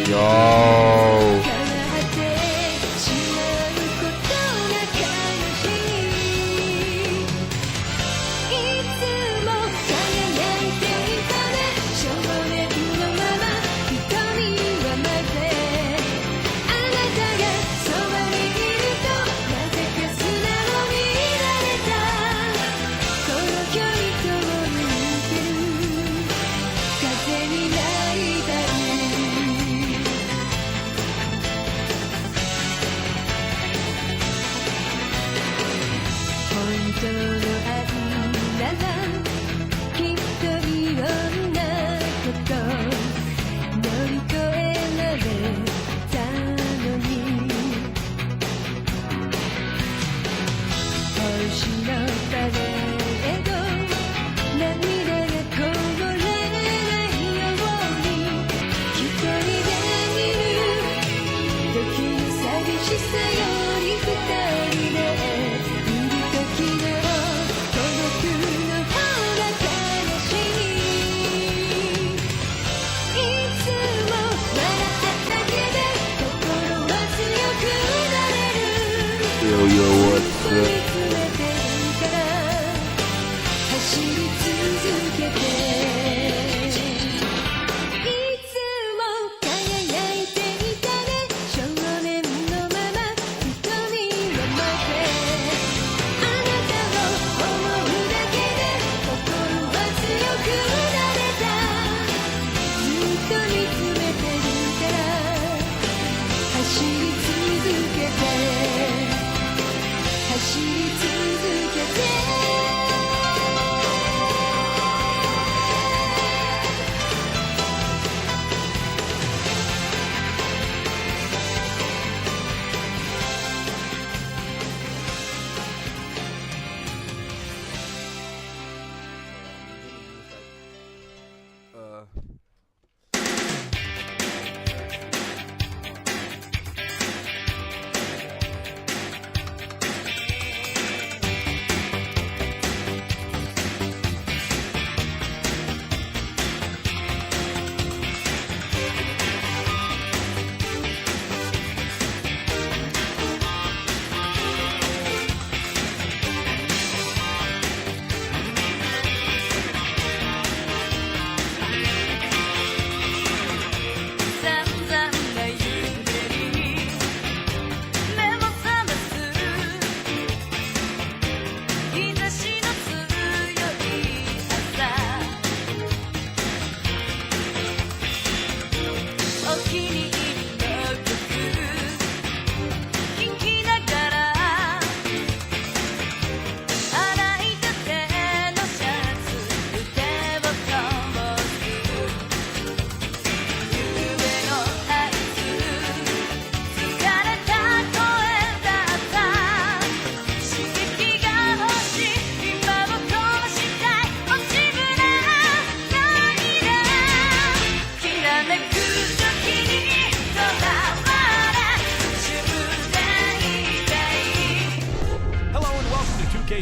Yo. Yo, what's up?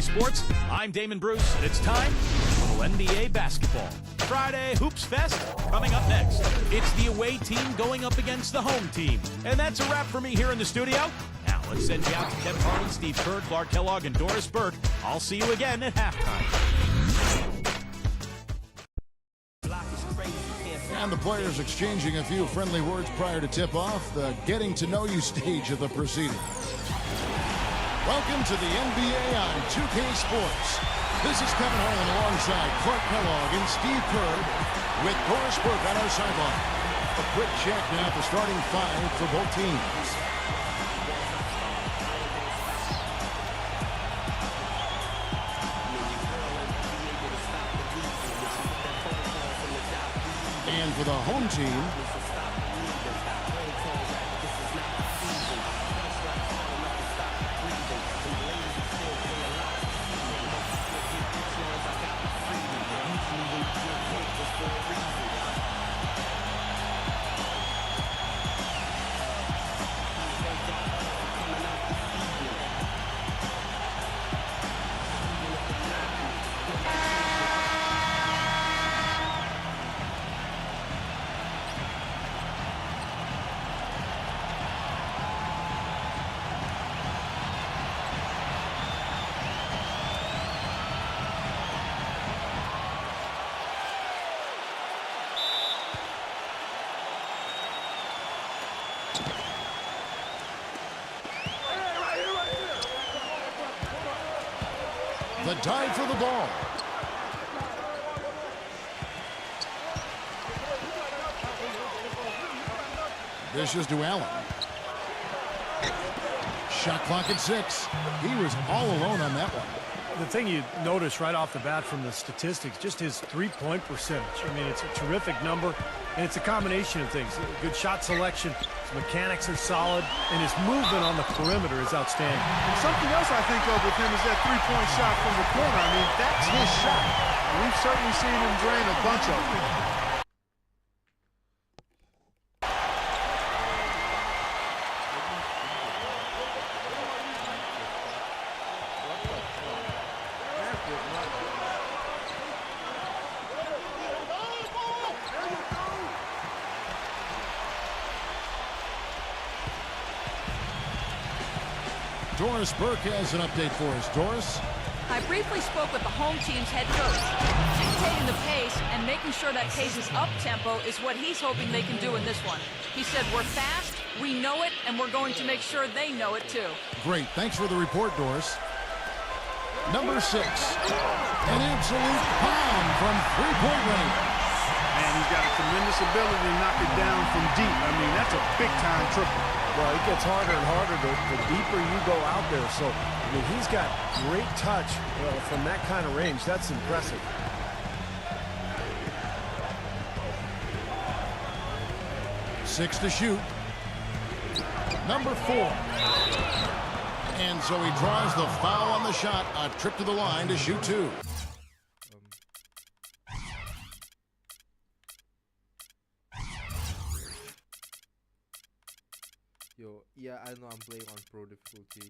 Sports. I'm Damon Bruce, and it's time for a little NBA basketball. Friday Hoops Fest coming up next. It's the away team going up against the home team. And that's a wrap for me here in the studio. Now let's send you out to Kevin Harlan, Steve Kerr, Clark Kellogg, and Doris Burke. I'll see you again at halftime. And the players exchanging a few friendly words prior to tip-off, the getting-to-know-you stage of the proceedings. Welcome to the NBA on 2K Sports. This is Kevin Harlan alongside Clark Kellogg and Steve Kerr with Doris Burke on our sideline. A quick check now at the starting five for both teams. And for the home team, The dive for the ball. Dishes to Allen. Shot clock at 6. He was all alone on that one. The thing you notice right off the bat from the statistics, just his three-point percentage. I mean, it's a terrific number, and it's a combination of things. Good shot selection, his mechanics are solid, and his movement on the perimeter is outstanding. And something else I think of with him is that three-point shot from the corner. I mean, that's his shot. We've certainly seen him drain a bunch of them. Doris Burke has an update for us. Doris? I briefly spoke with the home team's head coach. Dictating the pace and making sure that pace is up-tempo is what he's hoping they can do in this one. He said, we're fast, we know it, and we're going to make sure they know it too. Great. Thanks for the report, Doris. Number 6. An absolute pound from three-point range. Man, he's got a tremendous ability to knock it down from deep. I mean, that's a big-time triple. Well, it gets harder and harder the deeper you go out there. So, I mean, he's got great touch from that kind of range. That's impressive. Six to shoot. Number 4. And so he draws the foul on the shot. A trip to the line to shoot 2. Yo, yeah, I know I'm playing on pro difficulty.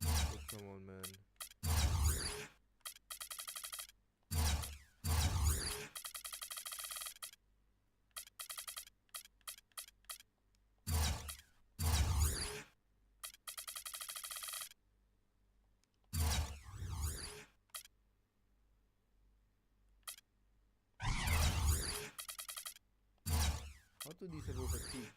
But come on, man. How to disable fatigue?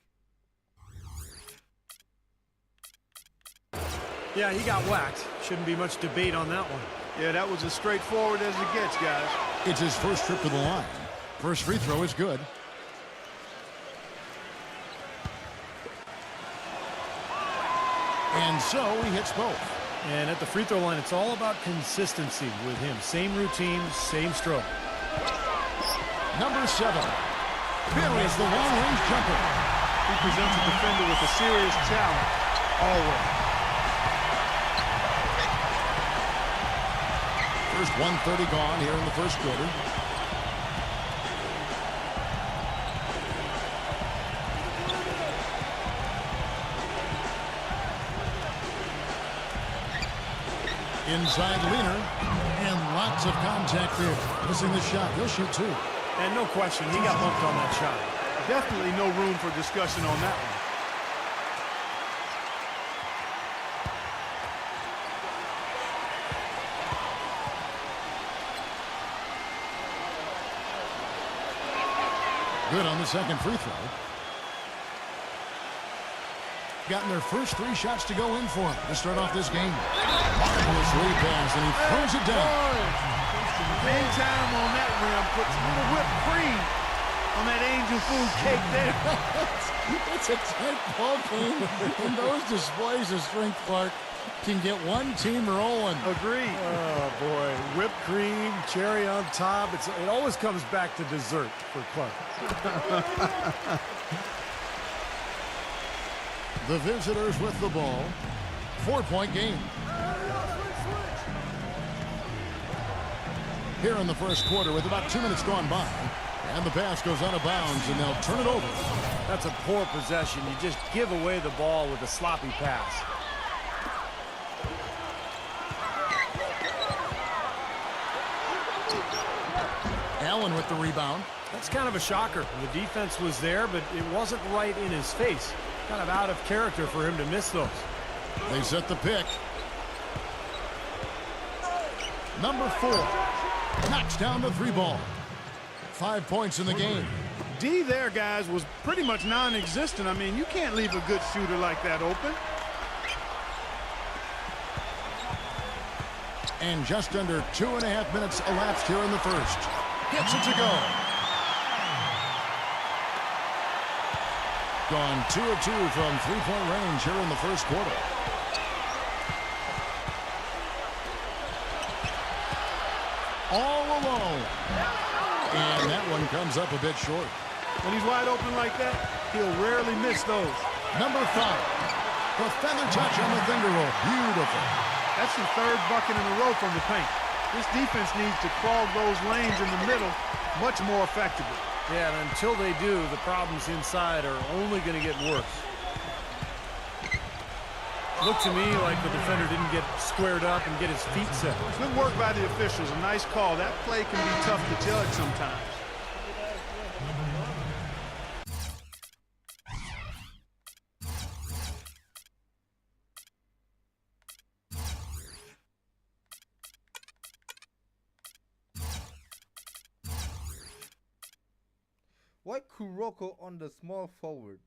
Yeah, he got whacked. Shouldn't be much debate on that one. Yeah, that was as straightforward as it gets, guys. It's his first trip to the line. First free throw is good. And so he hits both. And at the free throw line, it's all about consistency with him. Same routine, same stroke. Number 7. Buries the long-range jumper. He presents a defender with a serious challenge. Always. First 1:30 gone here in the first quarter. Inside leaner, and lots of contact there. Missing the shot. He'll shoot 2. And no question, he got bumped on that shot. Definitely no room for discussion on that one. Good on the second free throw. Gotten their first 3 shots to go in for him to start off this game. Marvelous lead pass, and he throws it down. Main time on that rim, puts a little whipped cream on that angel food cake there. It's a tight ball game, and those displays of strength, Clark, can get one team rolling. Agreed. Oh, boy. Whipped cream, cherry on top. It always comes back to dessert for Clark. The visitors with the ball. 4-point game. Here in the first quarter with about 2 minutes gone by. And the pass goes out of bounds, and they'll turn it over. That's a poor possession. You just give away the ball with a sloppy pass. Allen with the rebound. That's kind of a shocker. The defense was there, but it wasn't right in his face. Kind of out of character for him to miss those. They set the pick. Number 4 knocks down the 3 ball. 5 points in the game. D there, guys, was pretty much non-existent. I mean, you can't leave a good shooter like that open. And just under 2.5 minutes elapsed here in the first. Gets it to go. Gone 2 of 2 from three-point range here in the first quarter. All alone. And that one comes up a bit short. When he's wide open like that, he'll rarely miss those. Number 5. The feather touch on the finger roll. Beautiful. That's the third bucket in a row from the paint. This defense needs to clog those lanes in the middle much more effectively. Yeah, and until they do, the problems inside are only going to get worse. Looked to me like the defender didn't get squared up and get his feet set. Good work by the officials. A nice call. That play can be tough to judge sometimes. Why Kuroko on the small forward?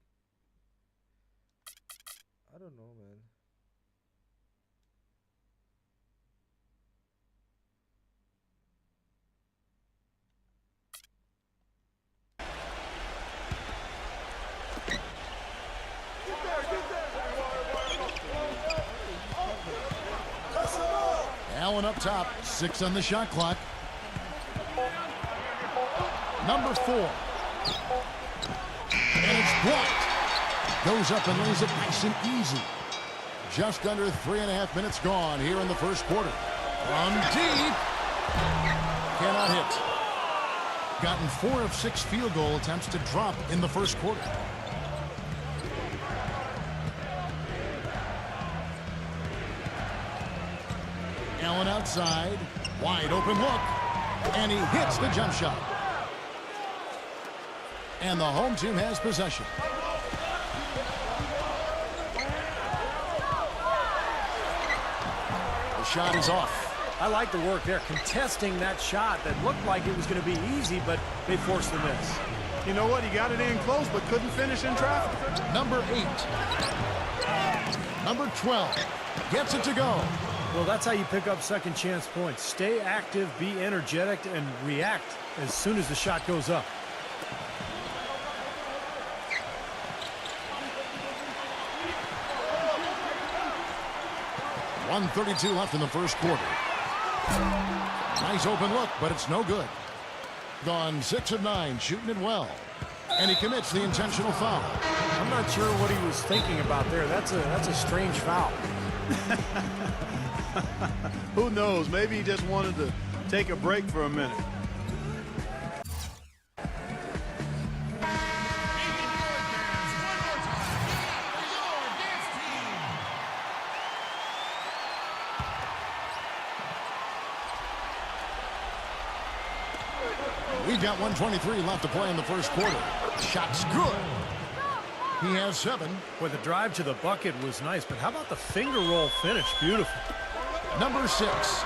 I don't know, man. Allen up top, 6 on the shot clock. Number 4. And it's blocked. Goes up and lays it nice and easy. Just under 3.5 minutes gone here in the first quarter. From deep. Cannot hit. Gotten 4 of 6 field goal attempts to drop in the first quarter. Allen outside. Wide open look. And he hits the jump shot. And the home team has possession. The shot is off. I like the work there, contesting that shot that looked like it was going to be easy, but they forced the miss. You know what? He got it in close, but couldn't finish in traffic. Number 8. Number 12. Gets it to go. Well, that's how you pick up second chance points. Stay active, be energetic, and react as soon as the shot goes up. .132 left in the first quarter. Nice open look, but it's no good. Gone 6 of 9, shooting it well. And he commits the intentional foul. I'm not sure what he was thinking about there. That's a strange foul. Who knows? Maybe he just wanted to take a break for a minute. We've got 1:23 left to play in the first quarter. Shot's good. He has 7. Boy, the drive to the bucket was nice, but how about the finger roll finish? Beautiful. Number 6.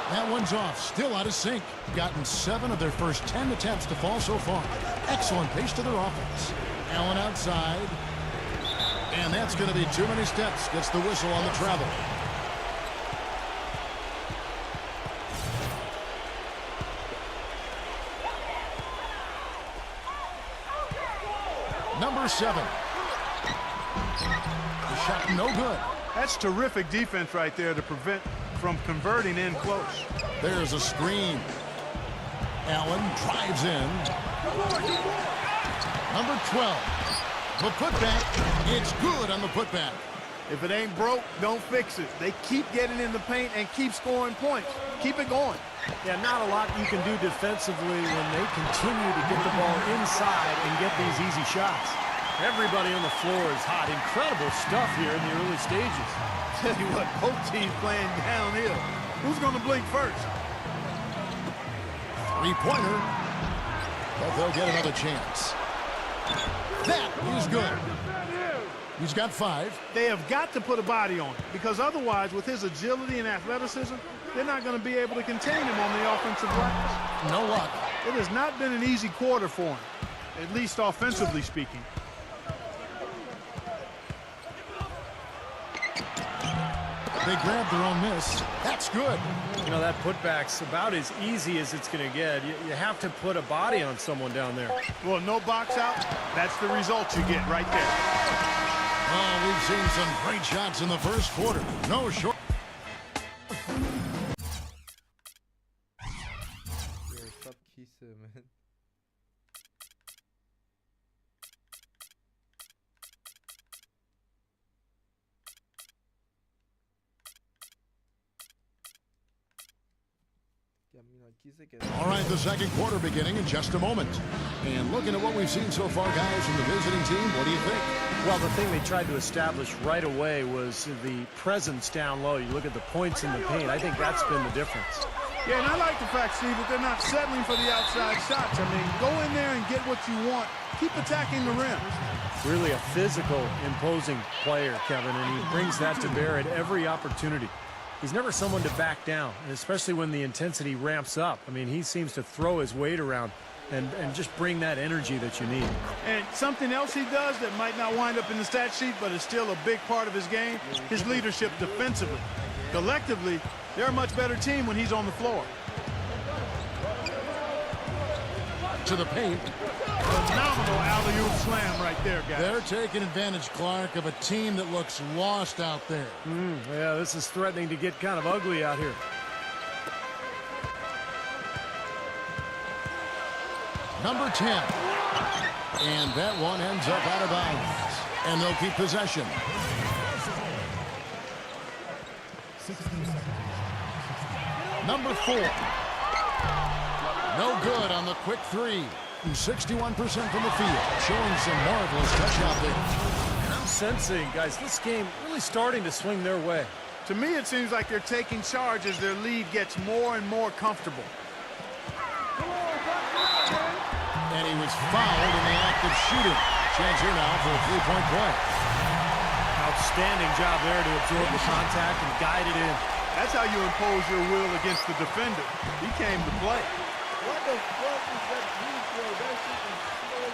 That one's off. Still out of sync. Gotten 7 of their first 10 attempts to fall so far. Excellent pace to their offense. Allen outside. And that's going to be too many steps. Gets the whistle on the travel. Number 7. The shot no good. That's terrific defense right there to prevent from converting in close. There's a screen. Allen drives in. Number 12. The putback. It's good on the putback. If it ain't broke, don't fix it. They keep getting in the paint and keep scoring points. Keep it going. Yeah, not a lot you can do defensively when they continue to get the ball inside and get these easy shots. Everybody on the floor is hot. Incredible stuff here in the early stages. Tell you what, both teams playing downhill. Who's going to blink first? 3-pointer. But they'll get another chance. That is good. He's got 5. They have got to put a body on it, because otherwise, with his agility and athleticism, they're not going to be able to contain him on the offensive glass. No luck. It has not been an easy quarter for him, at least offensively speaking. They grabbed their own miss. That's good. You know, that putback's about as easy as it's going to get. You have to put a body on someone down there. Well, no box out. That's the result you get right there. Oh, we've seen some great shots in the first quarter. No short. Yo, stop kissing, man. All right, the second quarter beginning in just a moment. And looking at what we've seen so far, guys, from the visiting team, what do you think? Well, the thing they tried to establish right away was the presence down low. You look at the points in the paint. I think that's been the difference. Yeah, and I like the fact, Steve, that they're not settling for the outside shots. I mean, go in there and get what you want. Keep attacking the rim. Really a physical, imposing player, Kevin, and he brings that to bear at every opportunity. He's never someone to back down, and especially when the intensity ramps up. I mean, he seems to throw his weight around and just bring that energy that you need. And something else he does that might not wind up in the stat sheet, but is still a big part of his game, his leadership defensively. Collectively, they're a much better team when he's on the floor. To the paint. Phenomenal alley-oop slam right there, guys. They're taking advantage, Clark, of a team that looks lost out there. Yeah, this is threatening to get kind of ugly out here. Number 10. And that one ends up out of bounds. And they'll keep possession. Number 4. No good on the quick three. 61% from the field, showing some marvelous touch out there. And I'm sensing, guys, this game really starting to swing their way. To me, it seems like they're taking charge as their lead gets more and more comfortable. And he was fouled in the act of shooting. Chance here now for a three-point play. Outstanding job there to absorb the contact and guide it in. That's how you impose your will against the defender. He came to play. What the fuck is that beat, bro? That shit is slow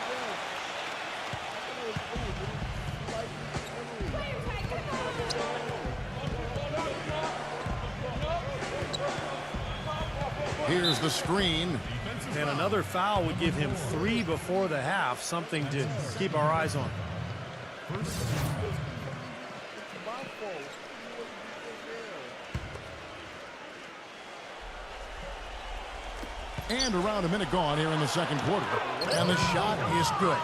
down. Here's the screen. And another foul would give him 3 before the half, something to keep our eyes on. And around a minute gone here in the second quarter. And the shot is good.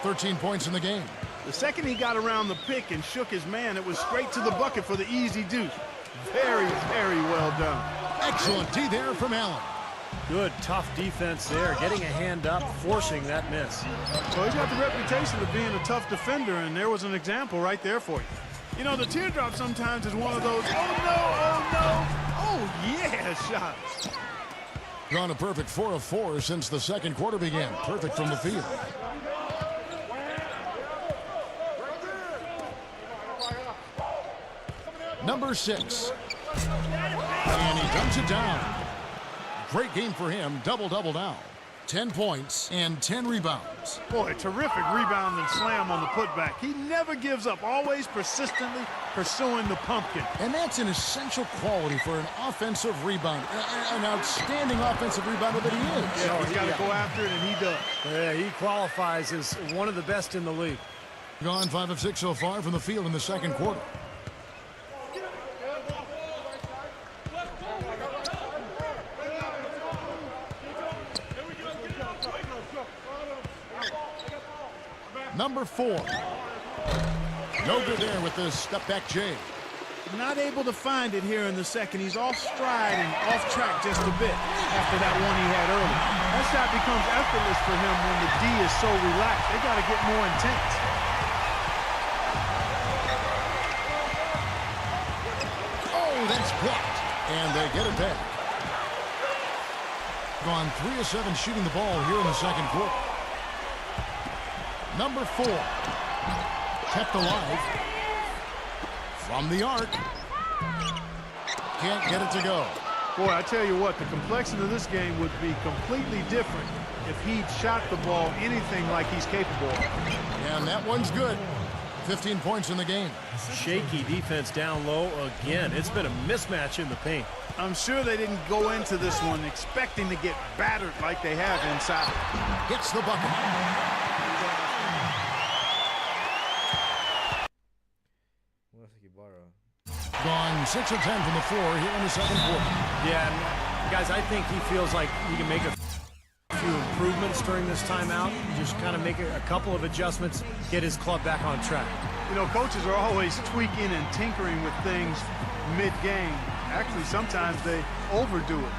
13 points in the game. The second he got around the pick and shook his man, it was straight to the bucket for the easy deuce. Very, very well done. Excellent D there from Allen. Good, tough defense there, getting a hand up, forcing that miss. Well, he's got the reputation of being a tough defender, and there was an example right there for you. You know, the teardrop sometimes is one of those, oh, no, oh, yeah, shots. Gone a perfect 4 of 4 since the second quarter began. Perfect from the field. Number 6. And he dumps it down. Great game for him. Double-double now. 10 points and 10 rebounds. Boy, terrific rebound and slam on the putback. He never gives up, always persistently pursuing the pumpkin. And that's an essential quality for an offensive rebounder. An outstanding offensive rebounder that he is. Yeah, he's got to go after it, and he does. Yeah, he qualifies as one of the best in the league. Gone 5 of 6 so far from the field in the second quarter. Number 4. No good there with the step-back J. Not able to find it here in the second. He's off stride and off track just a bit after that one he had earlier. That shot becomes effortless for him when the D is so relaxed. They got to get more intense. Oh, that's blocked. And they get it back. Gone 3 of 7 shooting the ball here in the second quarter. Number 4. Kept alive. From the arc. Can't get it to go. Boy, I tell you what, the complexion of this game would be completely different if he'd shot the ball anything like he's capable of. And that one's good. 15 points in the game. Shaky defense down low again. It's been a mismatch in the paint. I'm sure they didn't go into this one expecting to get battered like they have inside. Gets the bucket. Gone 6 of 10 from the floor here in the second quarter. Yeah, and guys, I think he feels like he can make a few improvements during this timeout. Just kind of make a couple of adjustments, get his club back on track. You know, coaches are always tweaking and tinkering with things mid-game. Actually, sometimes they overdo it.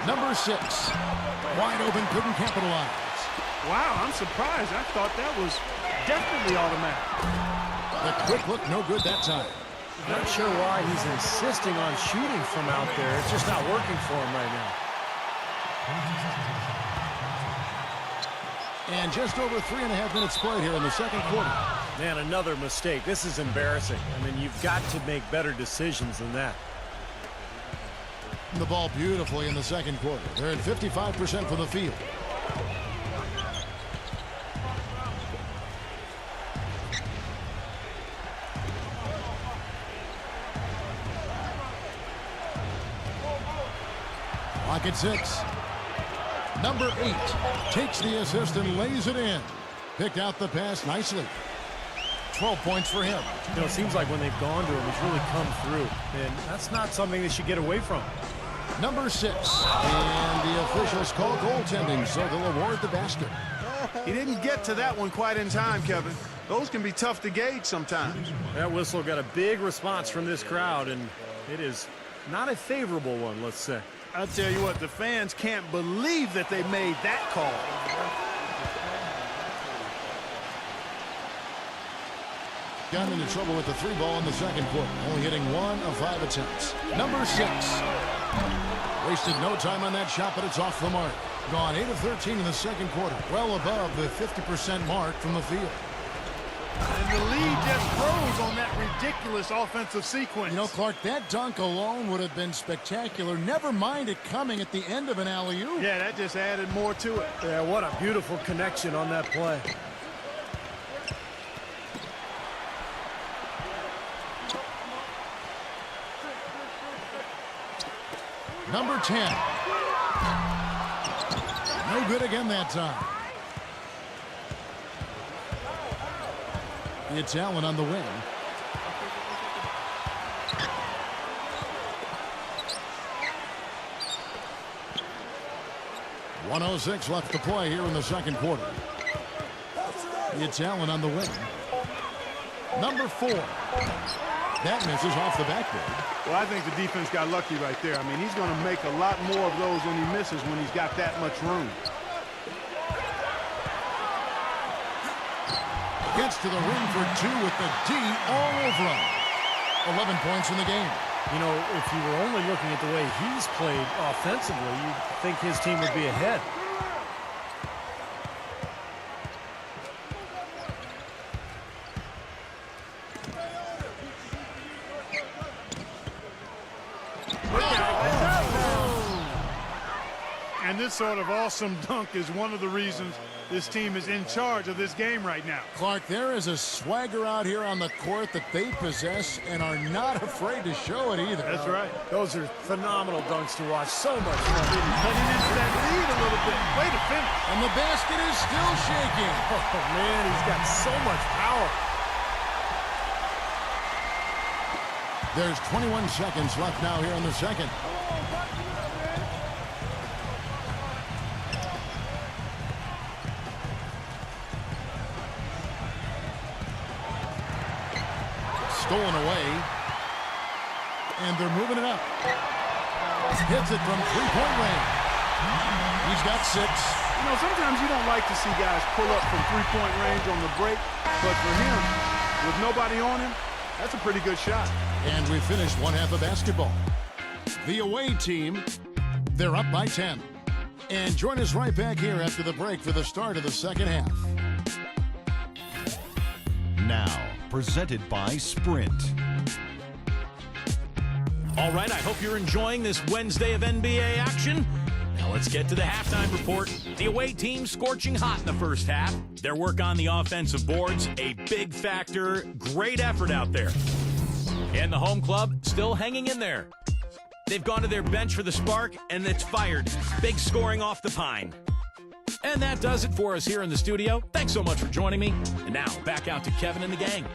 Number 6. Wide open, couldn't capitalize. Wow, I'm surprised. I thought that was definitely automatic. The quick look, no good that time. Not sure why he's insisting on shooting from out there. It's just not working for him right now. And just over 3.5 minutes played here in the second quarter. Man, another mistake. This is embarrassing. I mean, you've got to make better decisions than that. The ball beautifully in the second quarter. They're at 55% from the field. Clock at 6. Number 8 takes the assist and lays it in. Picked out the pass nicely. 12 points for him. You know, it seems like when they've gone to him, he's really come through. And that's not something they should get away from. Number 6. And the officials call goaltending, so they'll award the basket. He didn't get to that one quite in time, Kevin. Those can be tough to gauge sometimes. That whistle got a big response from this crowd, and it is not a favorable one, let's say. I'll tell you what, the fans can't believe that they made that call. Got into trouble with the 3 ball in the second quarter, only hitting 1 of 5 attempts. Number 6. Wasted no time on that shot, but it's off the mark. Gone 8 of 13 in the second quarter, well above the 50% mark from the field. And the lead just froze on that ridiculous offensive sequence. You know, Clark, that dunk alone would have been spectacular. Never mind it coming at the end of an alley-oop. Yeah, that just added more to it. Yeah, what a beautiful connection on that play. Number 10. No good again that time. It's Allen on the wing. .106 left to play here in the second quarter. It's Allen on the wing. Number 4. That misses off the backboard. Well, I think the defense got lucky right there. I mean, he's going to make a lot more of those when he misses when he's got that much room. Gets to the ring for 2 with the D all over him. 11 points in the game. You know, if you were only looking at the way he's played offensively, you'd think his team would be ahead. And this sort of awesome dunk is one of the reasons this team is in charge of this game right now. Clark, there is a swagger out here on the court that they possess and are not afraid to show it either. That's right. Those are phenomenal dunks to watch. So much fun. Cutting into that lead a little bit. Way to finish. And the basket is still shaking. Oh, man, he's got so much power. There's 21 seconds left now here in the second. And they're moving it up. Hits it from three-point range. He's got 6. You know, sometimes you don't like to see guys pull up from three-point range on the break, but for him, with nobody on him, that's a pretty good shot. And we finished one half of basketball. The away team, they're up by 10. And join us right back here after the break for the start of the second half. Now, presented by Sprint. All right, I hope you're enjoying this Wednesday of NBA action. Now let's get to the halftime report. The away team scorching hot in the first half. Their work on the offensive boards, a big factor. Great effort out there. And the home club still hanging in there. They've gone to their bench for the spark, and it's fired. Big scoring off the pine. And that does it for us here in the studio. Thanks so much for joining me. And now, back out to Kevin and the gang.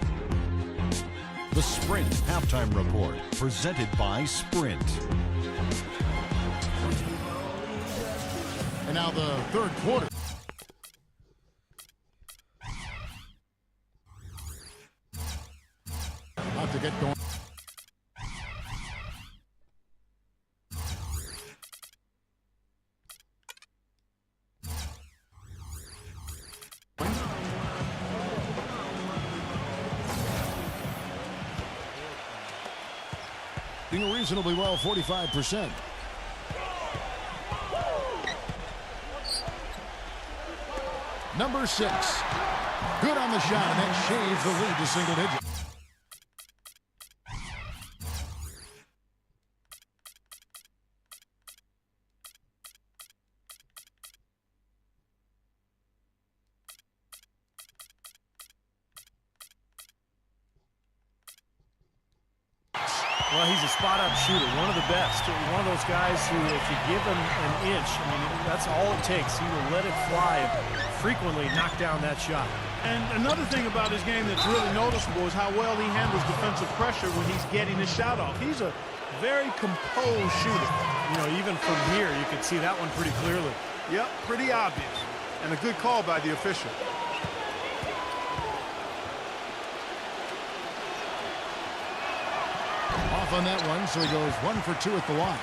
The Sprint Halftime Report, presented by Sprint. And now the third quarter. About to get going. Doing reasonably well, 45%. Number 6. Good on the shot, and that shaves the lead to single digits. Well, he's a spot-up shooter, one of the best. One of those guys who, if you give him an inch, I mean, that's all it takes. He will let it fly and frequently knock down that shot. And another thing about his game that's really noticeable is how well he handles defensive pressure when he's getting his shot off. He's a very composed shooter. You know, even from here, you can see that one pretty clearly. Yep, pretty obvious. And a good call by the official. Off on that one, so he goes 1 for 2 at the line.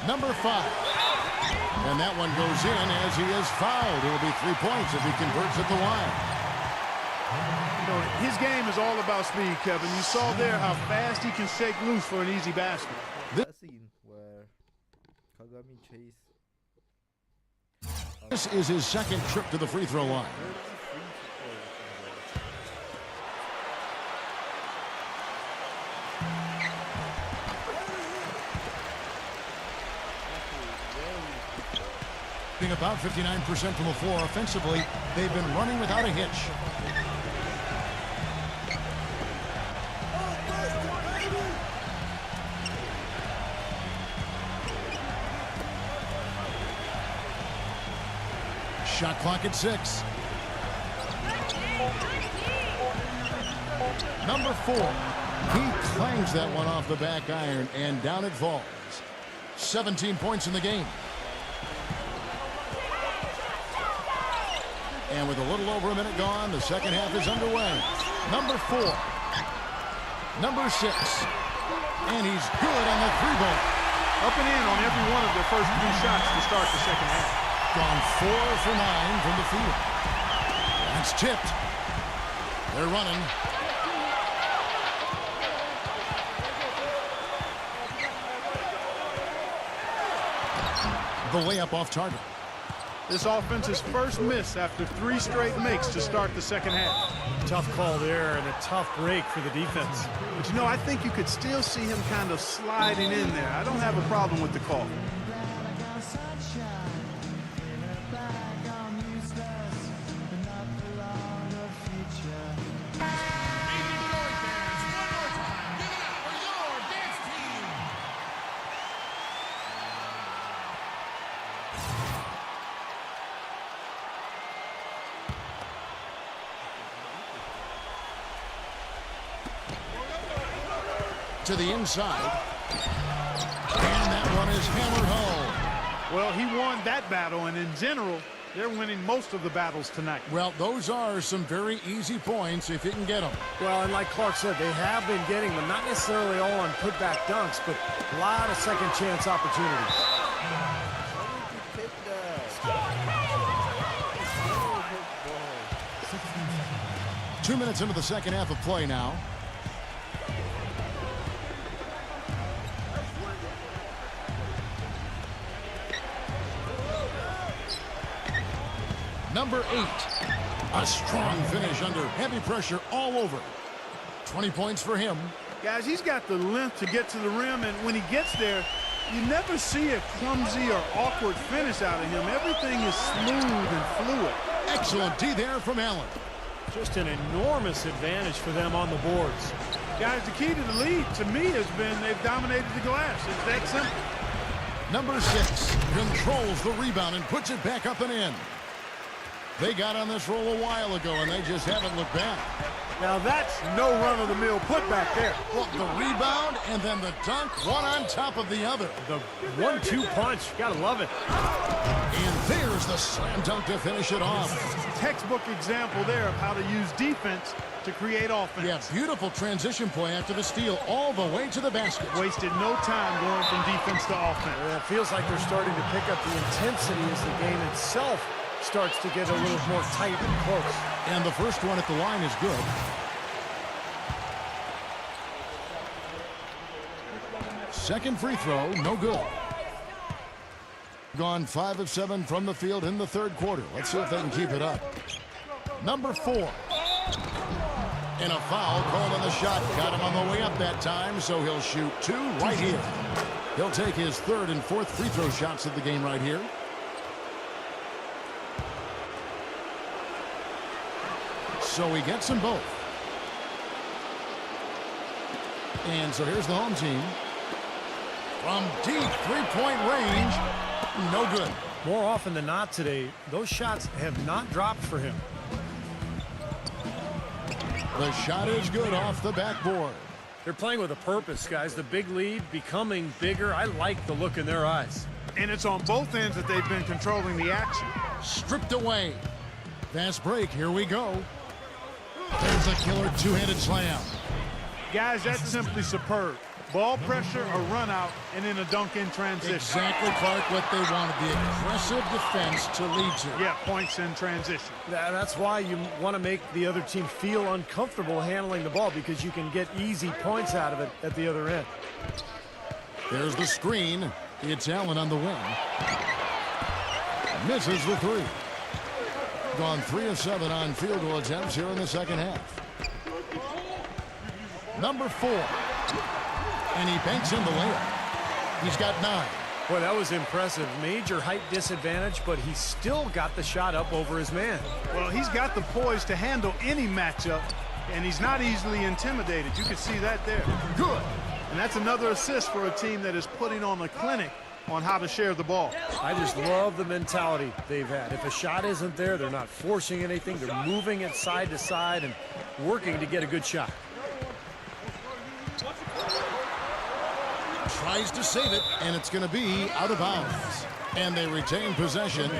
Number 5. And that one goes in as he is fouled. It'll be 3 points if he converts at the line. You know, his game is all about speed, Kevin. You saw there how fast he can shake loose for an easy basket. That scene where Kagami chased. This is his second trip to the free throw line. Being about 59% from the floor offensively, they've been running without a hitch. Shot clock at 6. Number 4. He clangs that one off the back iron, and down it falls. 17 points in the game. And with a little over a minute gone, the second half is underway. Number 4. Number 6. And he's good on the 3-ball. Up and in on every one of their first 3 shots to start the second half. Gone 4 for 9 from the field. That's tipped. They're running. The layup off target. This offense's first miss after 3 straight makes to start the second half. Tough call there and a tough break for the defense. But, you know, I think you could still see him kind of sliding in there. I don't have a problem with the call. To the inside. And that one is hammered home. Well, he won that battle, and in general, They're winning most of the battles tonight. Well, those are some very easy points if you can get them. Well, and like Clark said, they have been getting them, not necessarily all on putback dunks, but a lot of second chance opportunities. Take that. 2 minutes into the second half of play now. Number 8. A strong finish under heavy pressure all over. 20 points for him. Guys, he's got the length to get to the rim, and when he gets there, you never see a clumsy or awkward finish out of him. Everything is smooth and fluid. Excellent D there from Allen. Just an enormous advantage for them on the boards. Guys, the key to the lead, to me, has been they've dominated the glass. It's that simple. Number 6 controls the rebound and puts it back up and in. They got on this roll a while ago, and they just haven't looked back. Now that's no run-of-the-mill putback there. Well, the rebound and then the dunk, one on top of the other. The 1-2 punch, gotta love it. And there's the slam dunk to finish it off. Textbook example there of how to use defense to create offense. Yeah, beautiful transition play after the steal all the way to the basket. Wasted no time going from defense to offense. Yeah, it feels like they're starting to pick up the intensity as the game itself starts to get a little more tight and close. And the first one at the line is good. Second free throw, no good. Gone 5 of 7 from the field in the third quarter. Let's see if they can keep it up. Number 4. And a foul called on the shot. Got him on the way up that time, so he'll shoot 2 right here. He'll take his third and fourth free throw shots of the game right here. So he gets them both. And so here's the home team. From deep three-point range, no good. More often than not today, those shots have not dropped for him. The shot is good off the backboard. They're playing with a purpose, guys. The big lead becoming bigger. I like the look in their eyes. And it's on both ends that they've been controlling the action. Stripped away. Fast break, here we go. There's a killer two-handed slam. Guys, that's simply superb. Ball pressure, a run out, and then a dunk in transition. Exactly, Clark, what they wanted, the aggressive defense to lead to. Yeah, points in transition. That's why you want to make the other team feel uncomfortable handling the ball, because you can get easy points out of it at the other end. There's the screen. It's Allen on the wing. Misses the three. Gone 3 of 7 on field goal attempts here in the second half. Number 4. And he banks in the layup. He's got 9. Boy, that was impressive. Major height disadvantage, but he still got the shot up over his man. Well, he's got the poise to handle any matchup, and he's not easily intimidated. You can see that there. Good. And that's another assist for a team that is putting on a clinic on how to share the ball. I just love the mentality they've had. If a shot isn't there, they're not forcing anything. They're moving it side to side and working to get a good shot. Tries to save it, and it's going to be out of bounds. And they retain possession.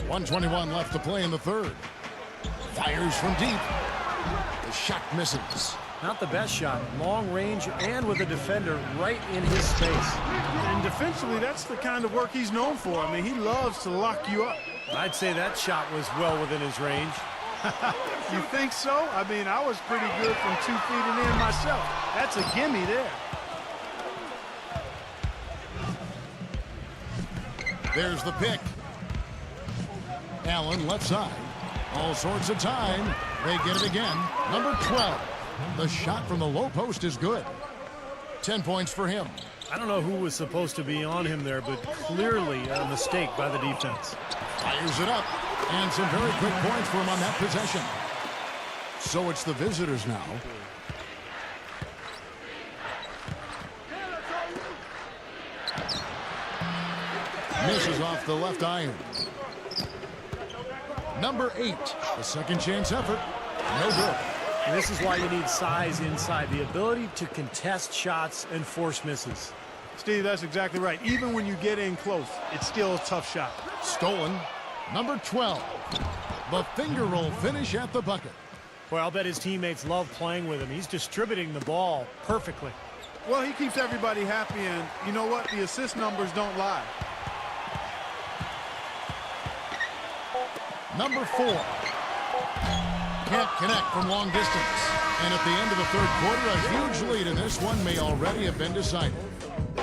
.121 left to play in the third. Fires from deep. The shot misses. Not the best shot. Long range and with a defender right in his space. And defensively, that's the kind of work he's known for. I mean, he loves to lock you up. I'd say that shot was well within his range. You think so? I mean, I was pretty good from 2 feet and in myself. That's a gimme there. There's the pick. Allen left side. All sorts of time. They get it again. Number 12. The shot from the low post is good. 10 points for him. I don't know who was supposed to be on him there, but clearly a mistake by the defense. Fires it up. And some very quick points for him on that possession. So it's the visitors now. Misses off the left iron. Number 8. A second chance effort. No good. And this is why you need size inside, the ability to contest shots and force misses. Steve, that's exactly right. Even when you get in close, it's still a tough shot. Stolen. Number 12. The finger roll finish at the bucket. Well, I'll bet his teammates love playing with him. He's distributing the ball perfectly. Well, he keeps everybody happy, and you know what? The assist numbers don't lie. Number 4. Can't connect from long distance. And at the end of the third quarter, a huge lead in this one may already have been decided.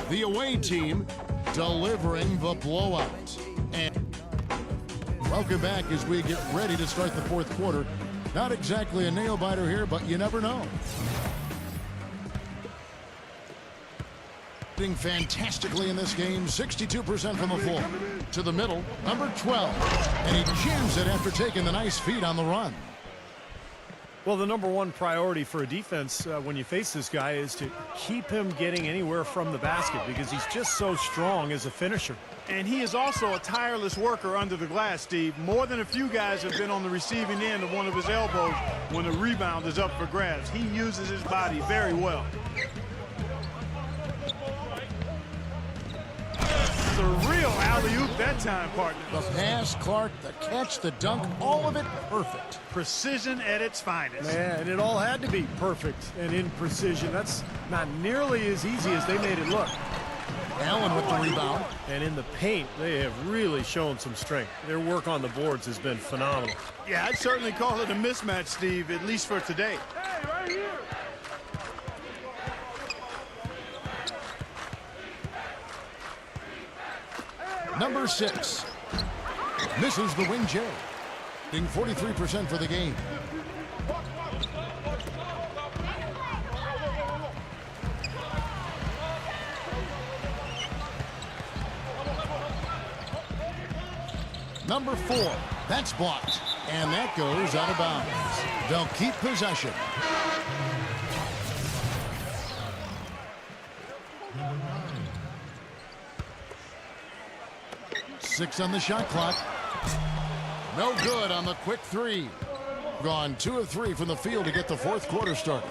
The away team delivering the blowout. And welcome back as we get ready to start the fourth quarter. Not exactly a nail-biter here, but you never know. Doing fantastically in this game, 62% from the floor. To the middle, number 12. And he jams it after taking the nice feed on the run. Well, the number one priority for a defense when you face this guy is to keep him getting anywhere from the basket because he's just so strong as a finisher. And he is also a tireless worker under the glass, Steve. More than a few guys have been on the receiving end of one of his elbows when the rebound is up for grabs. He uses his body very well. It's a real alley-oop that time, partner. The pass, Clark, the catch, the dunk, all of it perfect. Precision at its finest. Yeah, and it all had to be perfect and in precision. That's not nearly as easy as they made it look. Allen with the rebound. And in the paint, they have really shown some strength. Their work on the boards has been phenomenal. Yeah, I'd certainly call it a mismatch, Steve, at least for today. Hey, right here. Number 6. Misses the wing J. Being 43% for the game. Number 4. That's blocked. And that goes out of bounds. They'll keep possession. Six on the shot clock. No good on the quick three. Gone 2 of 3 from the field to get the fourth quarter started.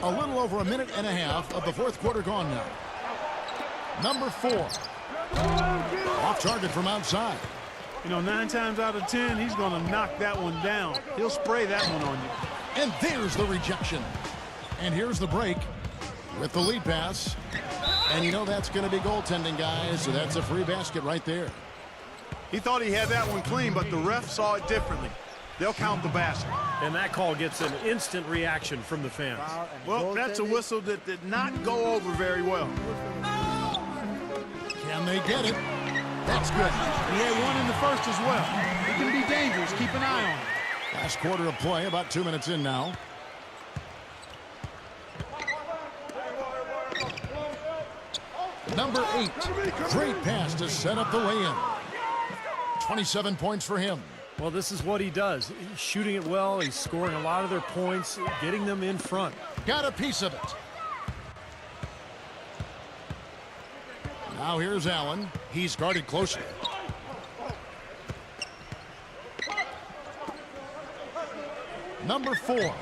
A little over a minute and a half of the fourth quarter gone now. Number 4. Off target from outside. You know, 9 times out of 10, he's going to knock that one down. He'll spray that one on you. And there's the rejection. And here's the break with the lead pass. And you know that's going to be goaltending, guys, so that's a free basket right there. He thought he had that one clean, but the ref saw it differently. They'll count the basket. And that call gets an instant reaction from the fans. Well, that's a whistle that did not go over very well. Can they get it? That's good. He had one in the first as well. He can be dangerous. Keep an eye on him. Last quarter of play, about 2 minutes in now. Number 8. Great pass to set up the lay-in. 27 points for him. Well, this is what he does. He's shooting it well. He's scoring a lot of their points, getting them in front. Got a piece of it. Now here's Allen. He's guarded closely. Number 4.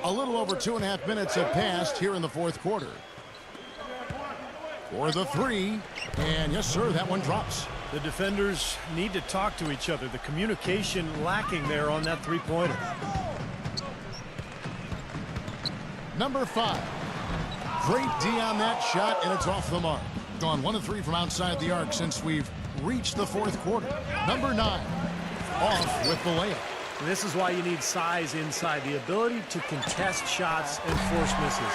A little over 2.5 minutes have passed here in the fourth quarter. For the 3. And yes, sir, that one drops. The defenders need to talk to each other. The communication lacking there on that three-pointer. Number 5. Great D on that shot, and it's off the mark. Gone 1 of 3 from outside the arc since we've reached the fourth quarter. Number 9. Off with the layup. This is why you need size inside, the ability to contest shots and force misses.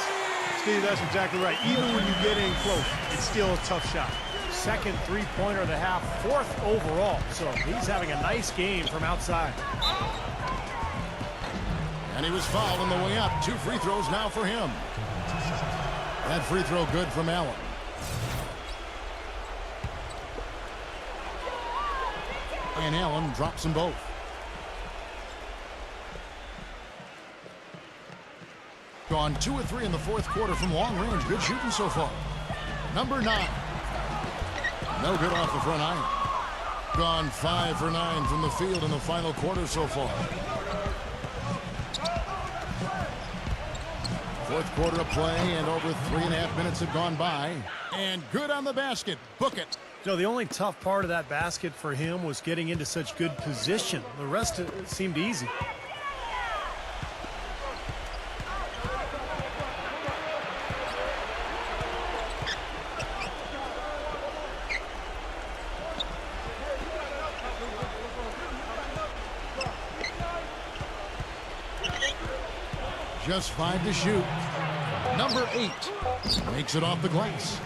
Steve, that's exactly right. Even when you get in close, it's still a tough shot. Second three-pointer of the half, 4th overall. So he's having a nice game from outside. And he was fouled on the way up. 2 free throws now for him. That free throw good from Allen. And Allen drops them both. Gone 2 of 3 in the fourth quarter from long range. Good shooting so far. Number 9. No good off the front iron. Gone 5 for 9 from the field in the final quarter so far. Fourth quarter of play, and over 3.5 minutes have gone by. And good on the basket. Book it. You know, the only tough part of that basket for him was getting into such good position. The rest seemed easy. Just 5 to shoot. Number 8 makes it off the glass.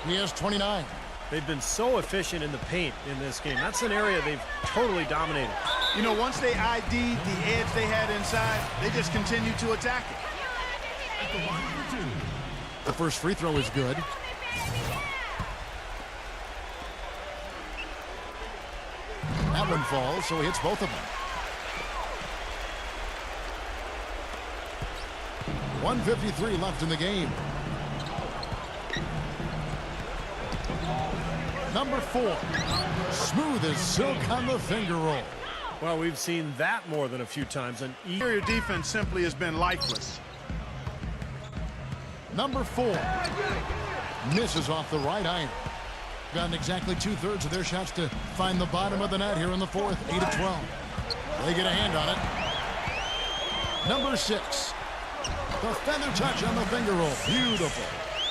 He has 29. They've been so efficient in the paint in this game. That's an area they've totally dominated. You know, once they ID'd the edge they had inside, they just continued to attack it. The first free throw is good. That one falls, so he hits both of them. 1:53 left in the game. Number 4, smooth as silk on the finger roll. Well, we've seen that more than a few times. And Interior defense simply has been lifeless. Number 4 misses off the right iron. Gotten exactly 2/3 of their shots to find the bottom of the net here in the fourth. 8 of 12. They get a hand on it. Number 6, the feather touch on the finger roll. Beautiful.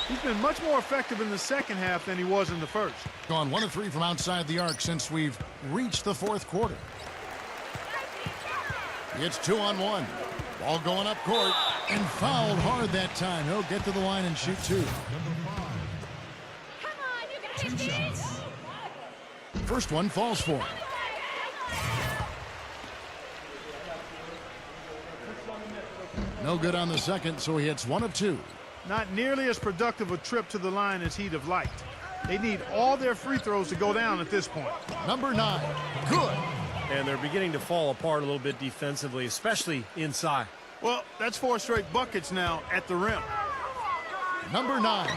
He's been much more effective in the second half than he was in the first. Gone 1 of 3 from outside the arc since we've reached the fourth quarter. It's 2-on-1. Ball going up court and fouled hard that time. He'll get to the line and shoot 2. First one falls for him. No good on the second, so he hits 1 of 2. Not nearly as productive a trip to the line as he'd have liked. They need all their free throws to go down at this point. Number 9, good. And they're beginning to fall apart a little bit defensively, especially inside. Well, that's 4 straight buckets now at the rim. Number 9,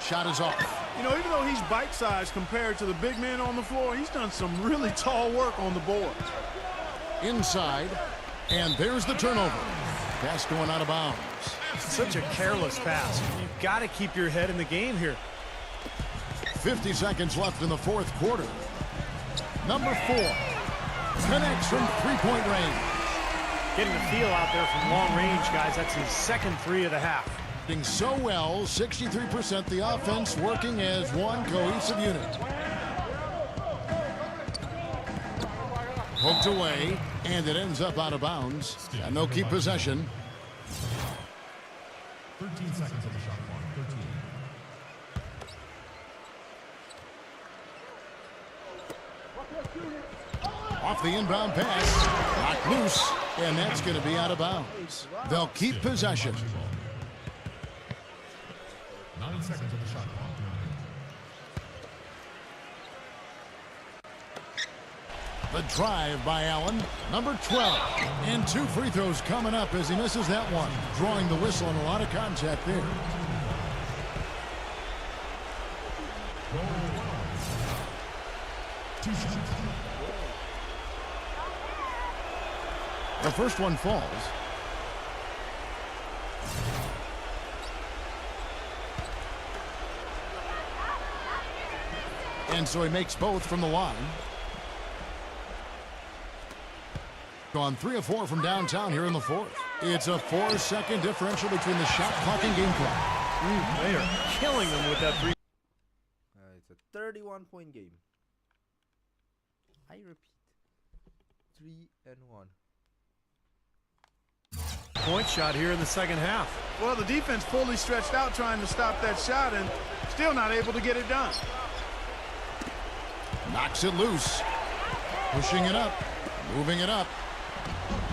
shot is off. You know, even though he's bite-sized compared to the big men on the floor, he's done some really tall work on the boards. Inside, and there's the turnover. Pass going out of bounds. Such a careless pass. You've got to keep your head in the game here. 50 seconds left in the fourth quarter. Number 4 connects from three-point range. Getting the feel out there from long range, guys. That's his second 3 of the half. Doing so well, 63%. The offense working as one cohesive unit. Poked away, and it ends up out of bounds. And they'll keep possession. 13 seconds on the shot clock. 13. Off the inbound pass, knocked loose, and that's going to be out of bounds. They'll keep possession. 9 seconds on the shot clock. The drive by Allen, number 12. And 2 free throws coming up as he misses that one. Drawing the whistle and a lot of contact there. The first one falls. And so he makes both from the line. Gone 3 of 4 from downtown here in the fourth. It's a 4-second differential between the shot clock and game clock. They are killing them with that 3. It's a 31-point game. I repeat, 3-1. Point shot here in the second half. Well, the defense fully stretched out trying to stop that shot and still not able to get it done. Knocks it loose. Pushing it up. Moving it up.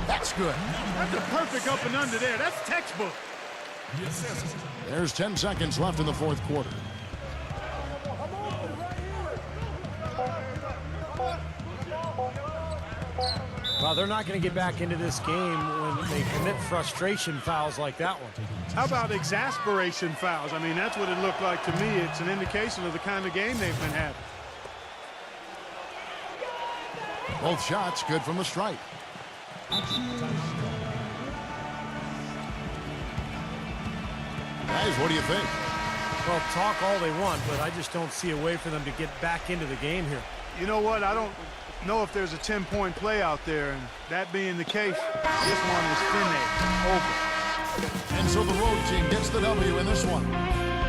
That's good. That's a perfect up and under there. That's textbook. There's 10 seconds left in the fourth quarter. Well, they're not going to get back into this game when they commit frustration fouls like that one. How about exasperation fouls? I mean, that's what it looked like to me. It's an indication of the kind of game they've been having. Both shots good from the stripe. Guys, what do you think? Well, talk all they want, but I just don't see a way for them to get back into the game here. You know what? I don't know if there's a 10-point play out there, and that being the case, this one is finished, over. And so the road team gets the W in this one.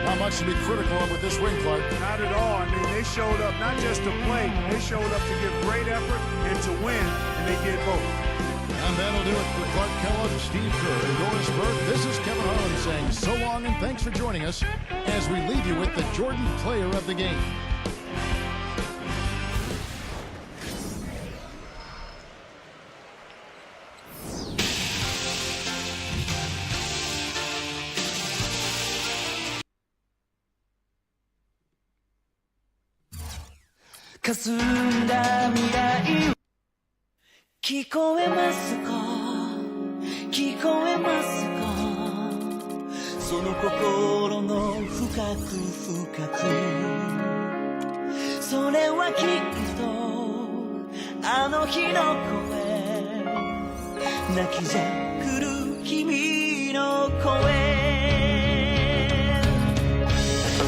Not much to be critical of with this win, Clark. Not at all. I mean, they showed up not just to play, they showed up to give great effort and to win, and they did both. And that'll do it for Clark Kellogg, Steve Kerr, and Doris Burke. This is Kevin Harlan saying so long and thanks for joining us as we leave you with the Jordan Player of the Game.霞んだ未来聞こえますか聞こえますかその心の深く深くそれはきっとあの日の声泣きじゃくる君の声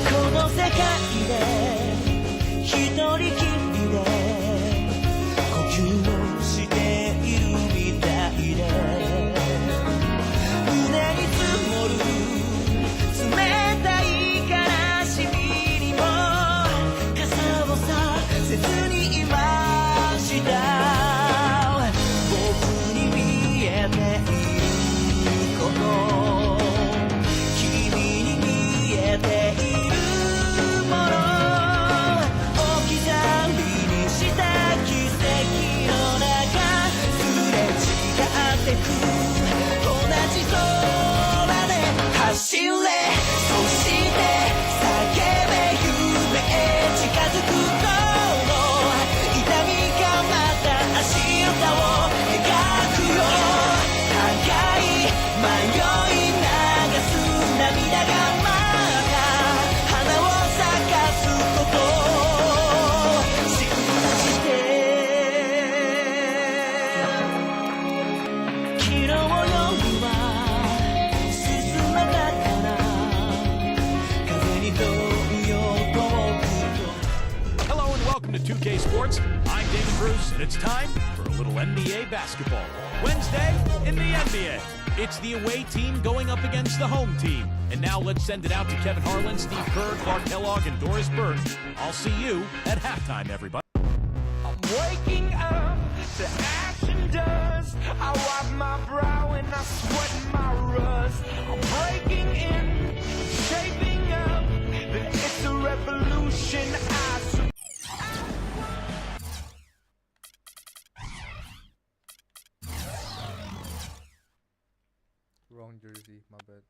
この世界で一人きりで呼吸をしているみたいで胸に積もる冷たい悲しみにも傘をさせずにいました僕に見えていること君に見えているもの同じ空で走れそして叫べ夢へ近づくの痛みがまた足音を描くよ互い迷い流す涙がまた花を咲かすこと信じてTo 2K Sports, I'm David Bruce, and it's time for a little NBA basketball. Wednesday in the NBA. It's the away team going up against the home team. And now let's send it out to Kevin Harlan, Steve Kerr, Clark Kellogg, and Doris Burke. I'll see you at halftime, everybody. I'm waking up to action dust. I wipe my brow and I sweat my rust. I'm breaking in, shaping up. Then it's a revolution. Wrong jersey, my bad.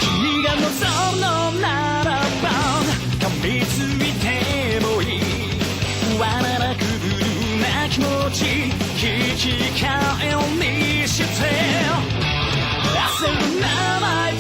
君が望むのならば噛みついてもいいわらなくブルーな気持ち引き換えにして焦る名前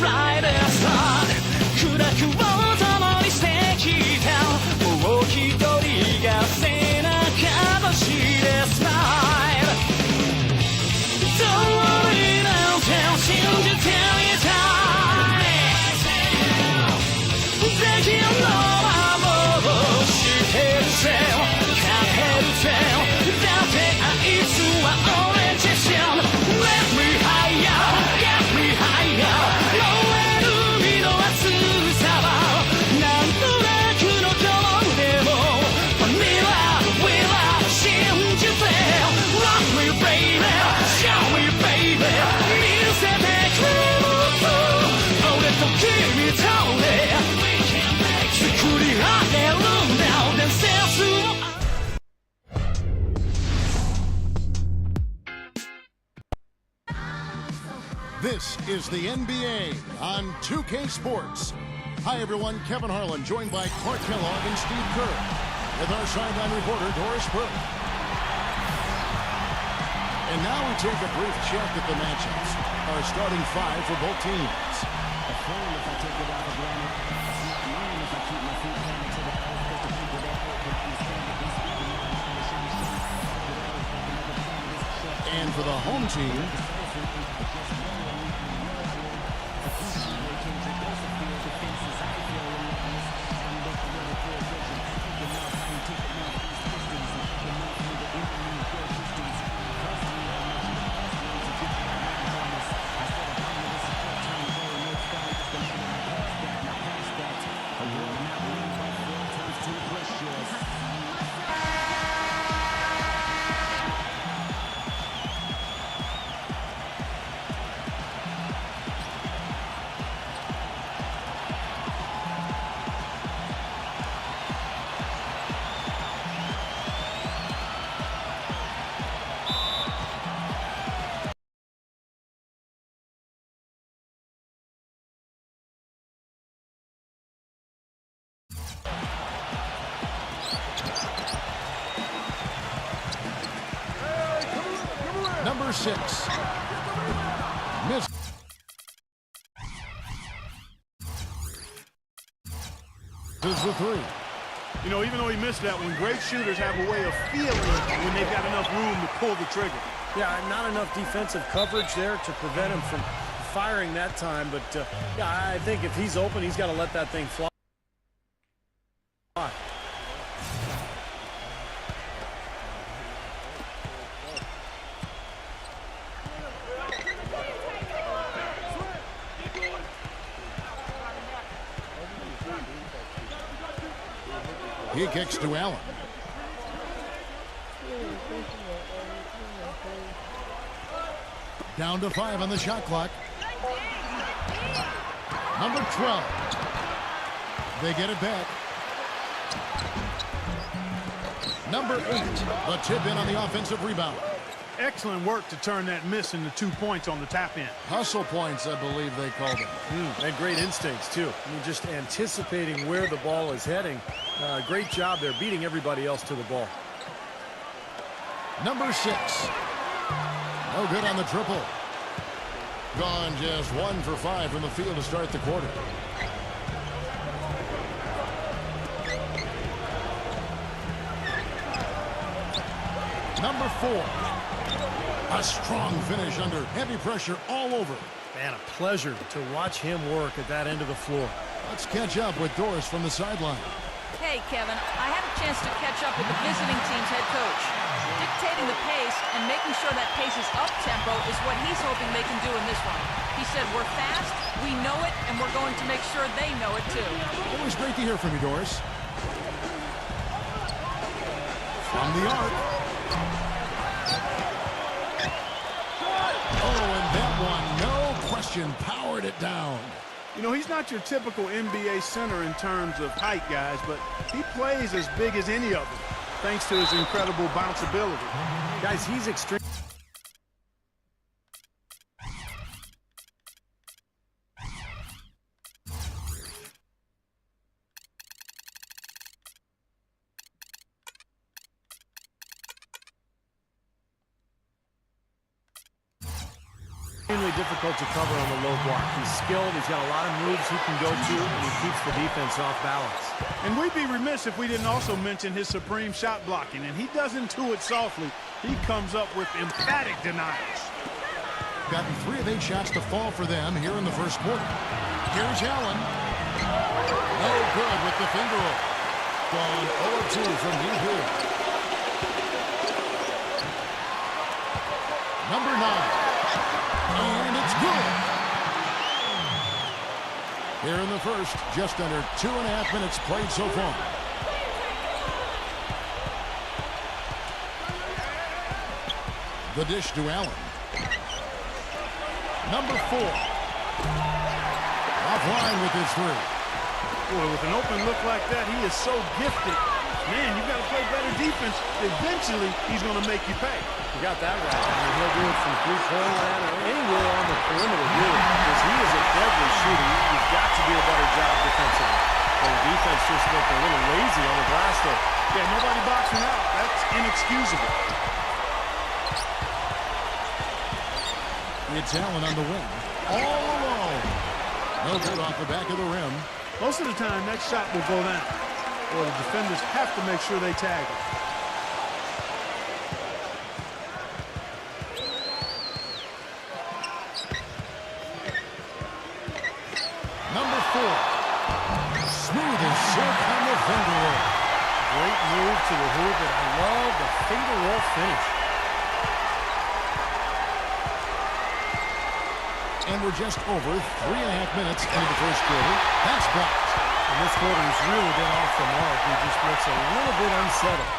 This is the NBA on 2K Sports. Hi, everyone. Kevin Harlan, joined by Clark Kellogg and Steve Kerr, with our sideline reporter, Doris Burke. And now we take a brief check at the matchups. Our starting five for both teams. And for the home team, number 6. Miss. This is the 3. You know, even though he missed that one, great shooters have a way of feeling when they've got enough room to pull the trigger. Yeah, not enough defensive coverage there to prevent him from firing that time. But, yeah, I think if he's open, he's got to let that thing fly. He kicks to Allen. Down to 5 on the shot clock. Number 12. They get it back. Number 8. The tip in on the offensive rebound. Excellent work to turn that miss into 2 points on the tap in. Hustle points, I believe they called them. And great instincts, too. I mean, just anticipating where the ball is heading. Great job there, beating everybody else to the ball. Number 6. No good on the triple. Gone just 1 for 5 from the field to start the quarter. Number 4. A strong finish under heavy pressure all over. Man, a pleasure to watch him work at that end of the floor. Let's catch up with Doris from the sideline. Hey, Kevin, I had a chance to catch up with the visiting team's head coach. Dictating the pace and making sure that pace is up-tempo is what he's hoping they can do in this one. He said, we're fast, we know it, and we're going to make sure they know it too. Always great to hear from you, Doris. From the arc. Oh, and that one, no question, powered it down. You know, he's not your typical NBA center in terms of height, guys, but he plays as big as any of them, thanks to his incredible bounce ability. Guys, he's extreme. Difficult to cover on the low block. He's skilled, he's got a lot of moves he can go to, and he keeps the defense off balance. And we'd be remiss if we didn't also mention his supreme shot blocking, and he doesn't do it softly. He comes up with emphatic denials. Gotten 3 of 8 shots to fall for them here in the first quarter. Here's Allen. No good with the finger roll. Gone 0-2 from deep here. Number 9. And it's good. Here in the first, just under 2.5 minutes played so far. The dish to Allen. Number 4. Offline with his 3. Boy, with an open look like that, he is so gifted. Man, you got to play better defense. Eventually, he's going to make you pay. You got that right. I mean, he'll do it from 3-point land or anywhere on the perimeter. to do a better job defensively. But the defense just looked a little lazy on the glass there. Yeah, nobody boxing out. That's inexcusable. It's Allen on the wing. All alone. No good off the back of the rim. Most of the time, that shot will go down. Or the defenders have to make sure they tag it. Number 4. Smooth as silk on the finger roll. Great move to the hoop, and I love the finger roll finish. And we're just over 3.5 minutes into the first quarter. That's blocked. And this quarter has really been off the mark. He just looks a little bit unsettled.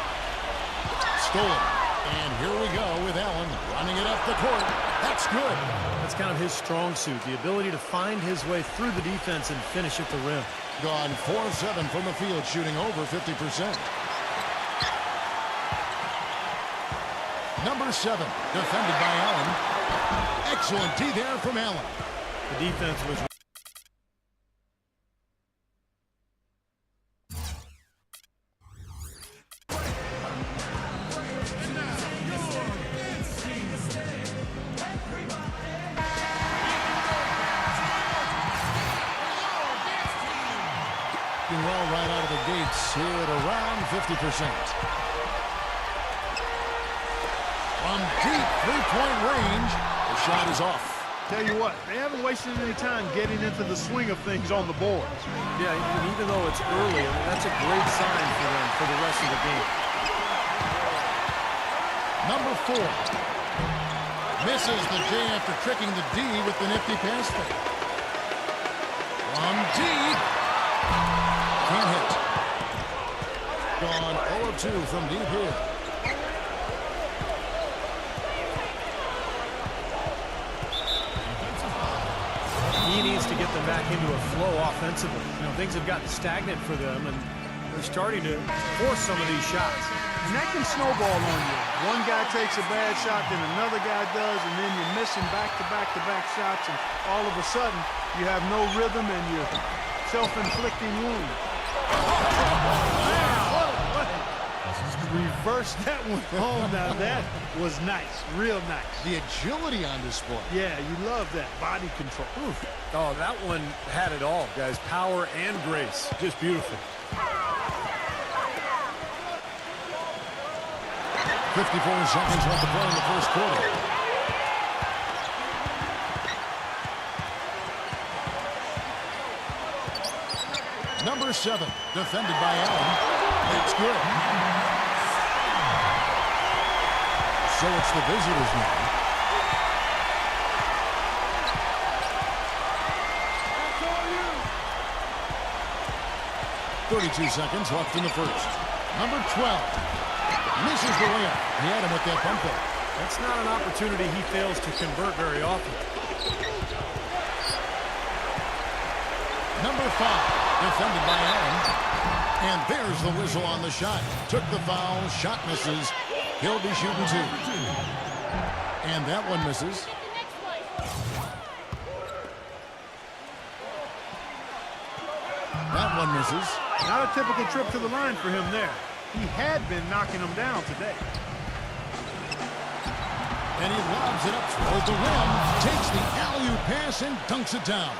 Stolen. And here we go with Allen running it up the court. That's good. That's kind of his strong suit, the ability to find his way through the defense and finish at the rim. Gone 4 of 7 from the field, shooting over 50%. Number 7, defended by Allen. Excellent D there from Allen. The defense was... Well, right out of the gates here at around 50%. From deep three-point range, the shot is off. Tell you what, they haven't wasted any time getting into the swing of things on the boards. Yeah, and even though it's early, I mean, that's a great sign for them for the rest of the game. Number 4. Misses the J after tricking the D with the nifty pass fake. From deep. Can't hit. Gone 0 of 2 from deep here. He needs to get them back into a flow offensively. You know, things have gotten stagnant for them, and they're starting to force some of these shots. And that can snowball on you. One guy takes a bad shot, then another guy does, and then you're missing back-to-back-to-back shots, and all of a sudden, you have no rhythm and you're self-inflicting wound. Reverse that one home. Now that was nice, real nice. The agility on display. Yeah, you love that body control. Oof. Oh, that one had it all, guys. Power and grace. Just beautiful. 54 seconds left to play in the first quarter. Number 7, defended by Allen. That's good. So it's the visitors now. "32 seconds left in the first. Number 12 misses the layup. He had him with that pump fake. That's not an opportunity he fails to convert very often. Number 5, defended by Allen. And there's the whistle on the shot. Took the foul, shot misses. He'll be shooting 2. And that one misses. That one misses. Not a typical trip to the line for him there. He had been knocking them down today. And he lobs it up toward the rim. Takes the alley-oop pass and dunks it down.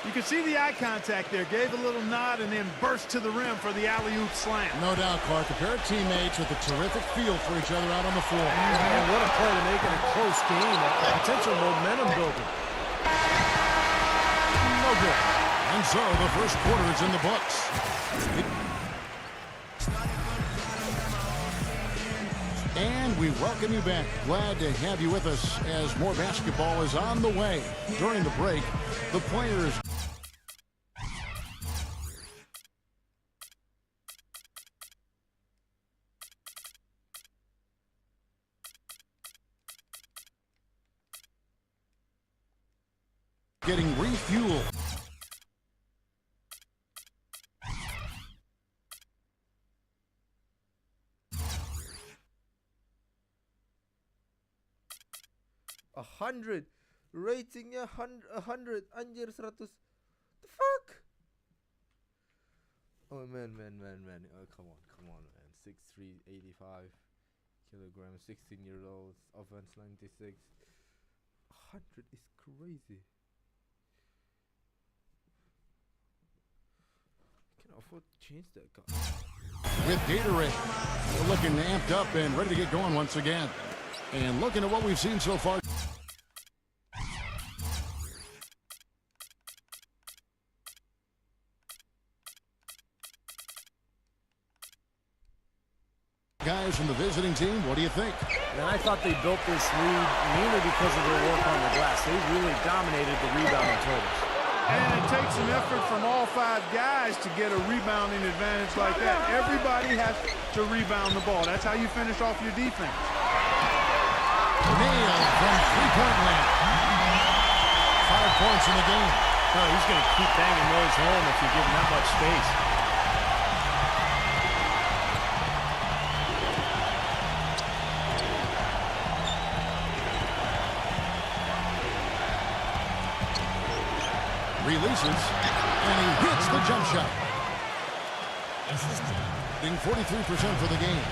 You can see the eye contact there. Gave a little nod and then burst to the rim for the alley-oop slam. No doubt, Clark. A pair of teammates with a terrific feel for each other out on the floor. And what a play to make it a close game. A potential momentum builder. No good. And so the first quarter is in the books. And we welcome you back. Glad to have you with us as more basketball is on the way. During the break, the players... getting refueled. A 100 ratingnya 100 anjir 100. The fuck? Oh man. Oh come on, man. 6'3", 85 kilograms, 16 years old, offense 96. 100 is crazy. Can afford to change that guy. With Gatorade, we're looking amped up and ready to get going once again. And looking at what we've seen so far. Guys from the visiting team, what do you think? And I thought they built this lead mainly because of their work on the glass. They really dominated the rebounding totals. And it takes an effort from all 5 guys to get a rebounding advantage like that. Everybody has to rebound the ball. That's how you finish off your defense. Nailed from three-point land. 5 points in the game. No, he's going to keep banging those home if you give him that much space. Releases, and he hits the jump shot. Being 43% for the game.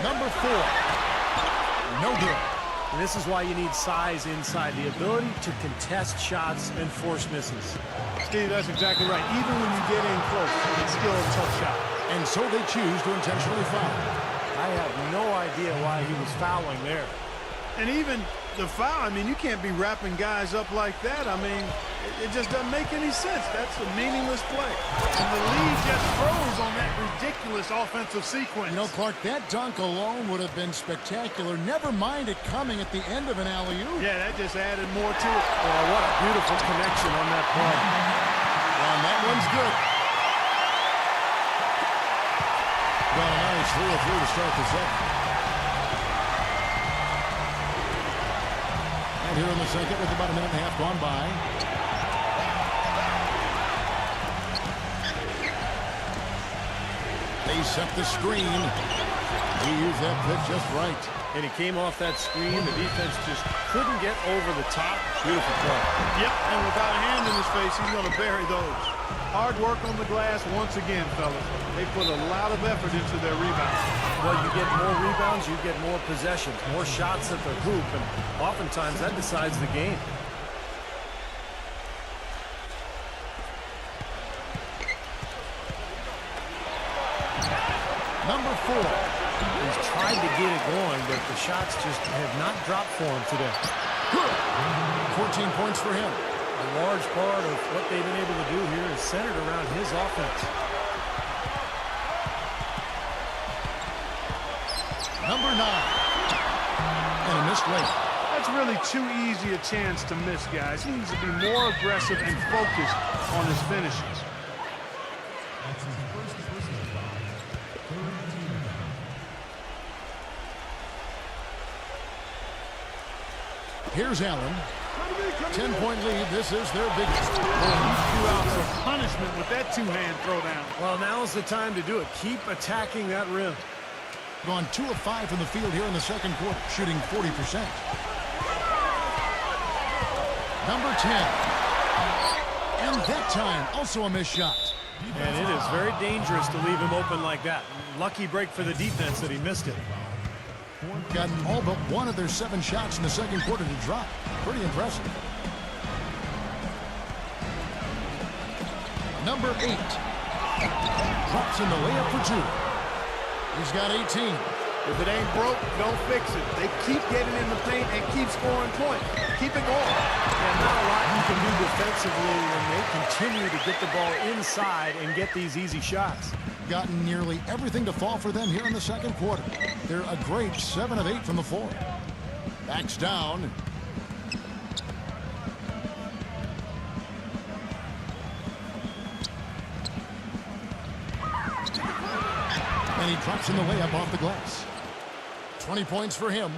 Number 4. No good. And this is why you need size inside, the ability to contest shots and force misses. Steve, that's exactly right. Even when you get in close, it's still a tough shot. And so they choose to intentionally foul. I have no idea why he was fouling there. And even the foul, I mean, you can't be wrapping guys up like that. I mean, it just doesn't make any sense. That's a meaningless play. And the lead just froze on that ridiculous offensive sequence. You know, Clark, that dunk alone would have been spectacular. Never mind it coming at the end of an alley-oop. Yeah, that just added more to it. Oh, what a beautiful connection on that play. And that one's good. Got a nice 3 of 3 to start the second. Here in the second with about a minute and a half gone by. They set the screen. He used that pitch just right. And he came off that screen. The defense just couldn't get over the top. Beautiful play. Yep, and without a hand in his face, he's going to bury those. Hard work on the glass once again, fellas. They put a lot of effort into their rebound. Well, you get more rebounds, you get more possessions, more shots at the hoop, and oftentimes that decides the game. Number 4. He's tried to get it going, but the shots just have not dropped for him today. 14 points for him. A large part of what they've been able to do here is centered around his offense. Number 9. And a missed late. That's really too easy a chance to miss, guys. He needs to be more aggressive and focused on his finishes. That's his first personal foul. Third team foul. Here's Allen. 10-point lead. This is their biggest. He threw out some punishment with that two-hand throwdown. Well, now's the time to do it. Keep attacking that rim. Gone 2 of 5 from the field here in the second quarter, shooting 40%. Number 10. And that time, also a missed shot. And it is very dangerous to leave him open like that. Lucky break for the defense that he missed it. Gotten all but 1 of their 7 shots in the second quarter to drop. Pretty impressive. Number 8. Drops in the layup for 2. He's got 18. If it ain't broke, don't fix it. They keep getting in the paint and keep scoring points. Keep it going. And not a lot you can do defensively when they continue to get the ball inside and get these easy shots. Gotten nearly everything to fall for them here in the second quarter. They're a great 7 of 8 from the floor. Backs down. And he drops in the layup off the glass. 20 points for him.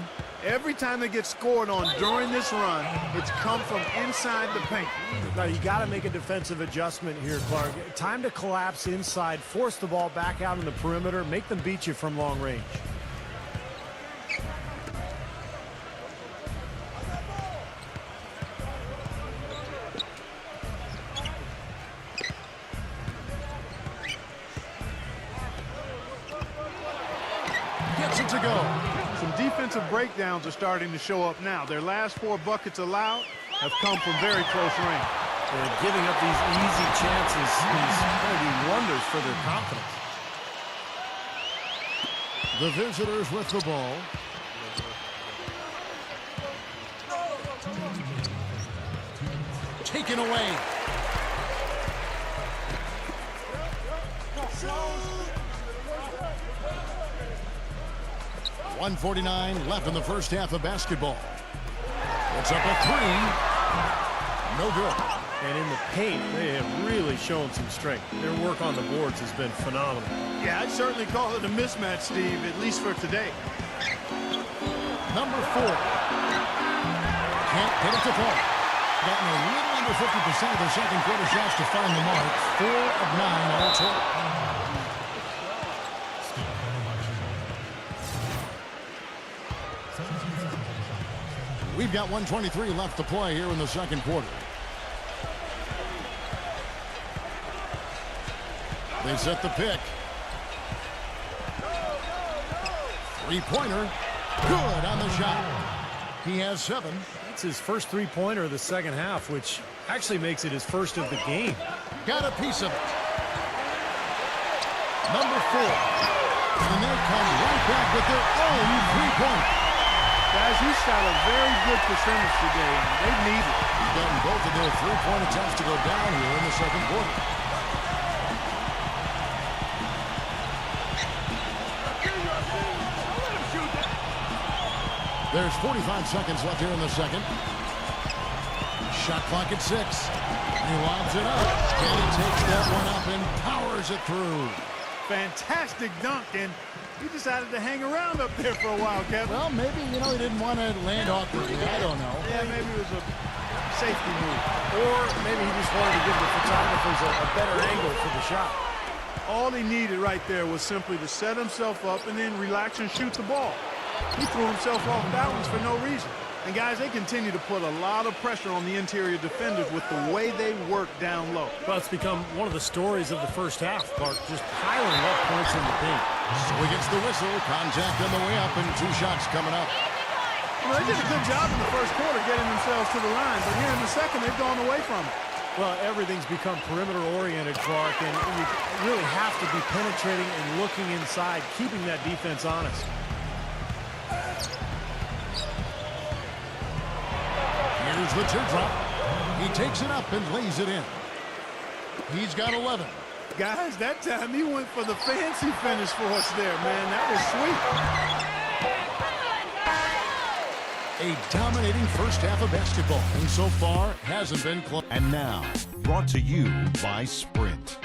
Every time they get scored on during this run, it's come from inside the paint. Now, you got to make a defensive adjustment here, Clark. Time to collapse inside, force the ball back out in the perimeter, make them beat you from long range. Some defensive breakdowns are starting to show up now. Their last 4 buckets allowed have come from very close range. And giving up these easy chances is going to do wonders for their confidence. The visitors with the ball. Taken away. .149 left in the first half of basketball. It's up a 3. No good. And in the paint, they have really shown some strength. Their work on the boards has been phenomenal. Yeah, I'd certainly call it a mismatch, Steve, at least for today. Number 4. Can't get it to fall. Gotten a little under 50% of their second quarter shots to find the mark. 4 of 9 all total. We've got 1:23 left to play here in the second quarter. They set the pick. 3-pointer. Good on the shot. He has 7. It's his first 3-pointer of the second half, which actually makes it his first of the game. Got a piece of it. Number 4. And they come right back with their own 3-pointer. Guys, he shot a very good percentage today, and they need it. He's gotten both of their 3-point attempts to go down here in the second quarter. There's 45 seconds left here in the second. Shot clock at 6. He lobs it up. And he takes that one up and powers it through. Fantastic dunk, and he decided to hang around up there for a while, Kevin. Well, maybe, he didn't want to land awkwardly. I don't know. Yeah, maybe it was a safety move. Or maybe he just wanted to give the photographers a better angle for the shot. All he needed right there was simply to set himself up and then relax and shoot the ball. He threw himself off balance for no reason. And guys, they continue to put a lot of pressure on the interior defenders with the way they work down low. Well, it's become one of the stories of the first half, Clark, just piling up points in the paint. So he gets the whistle, contact on the way up, and 2 shots coming up. Well, they did a good job in the first quarter getting themselves to the line, but here in the second, they've gone away from it. Well, everything's become perimeter-oriented, Clark, and you really have to be penetrating and looking inside, keeping that defense honest. Here's the teardrop. He takes it up and lays it in. He's got 11. Guys, that time he went for the fancy finish for us there, man. That was sweet. A dominating first half of basketball, and so far hasn't been close. And now, brought to you by Sprint.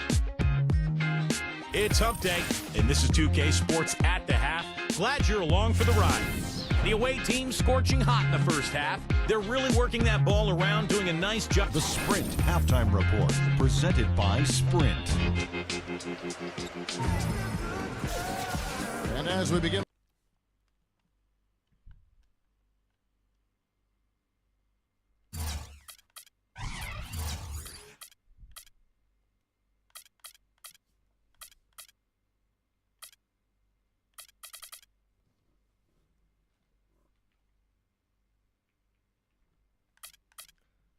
It's Hump Day, and this is 2K Sports at the half. Glad you're along for the ride. The away team scorching hot in the first half. They're really working that ball around, doing a nice job. The Sprint Halftime Report, presented by Sprint. And as we begin.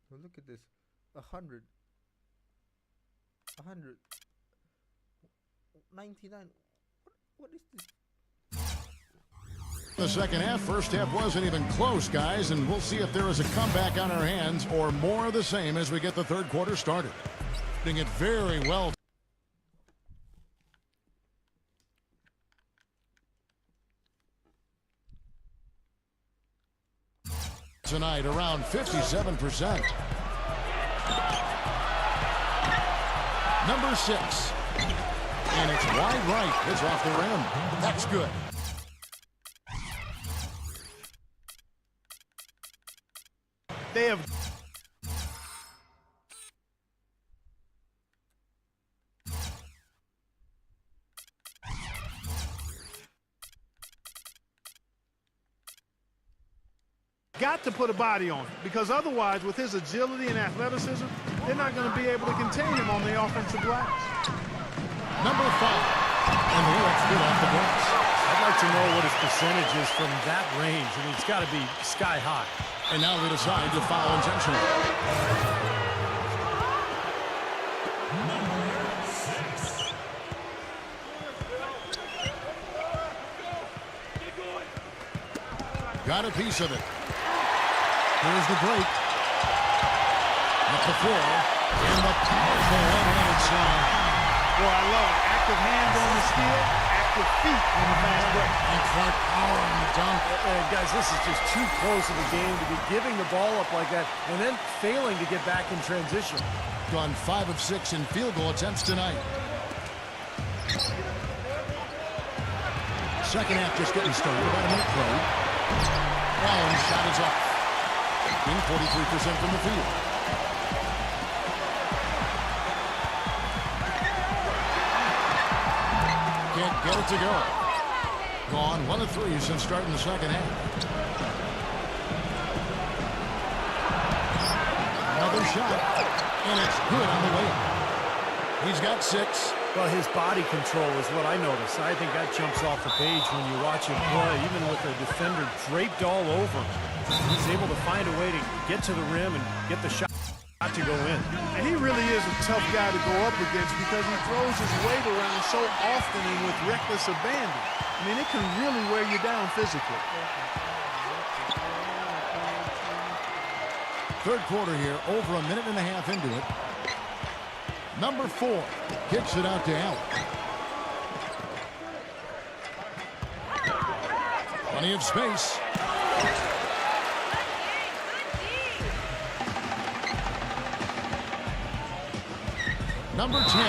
So look at this, 100, 99. What is this? The second half, first half wasn't even close, guys, and we'll see if there is a comeback on our hands or more of the same as we get the third quarter started. Doing it very well. Tonight, around 57%. Number 6. And it's wide right. It's off the rim. That's good. They have got to put a body on it, because otherwise, with his agility and athleticism, they're not going to be able to contain him on the offensive glass. Number 5. And the layup's good off the glass. I'd like to know what his percentage is from that range. I mean, it's got to be sky high. And now they decide to foul intentionally. Got a piece of it. Here's the break. At the floor. And the powerful one-handed slam. Boy, I love it. Active hands on the steal, active feet on the fast break. And Clark power on the dunk. Guys, this is just too close of a game to be giving the ball up like that and then failing to get back in transition. Gone 5 of 6 in field goal attempts tonight. Second half just getting started. About a minute played. Allen's shot is up. In 43% from the field. Can't get it to go. Gone 1 of 3 since starting the second half. Another shot. And it's good on the way up. He's got 6. Well, his body control is what I notice. I think that jumps off the page when you watch him play. Even with the defender draped all over, he's able to find a way to get to the rim and get the shot to go in. And he really is a tough guy to go up against because he throws his weight around so often and with reckless abandon. I mean, it can really wear you down physically. Third quarter here, over a minute and a half into it. Number 4 kicks it out to Allen. Plenty of space. Number 10.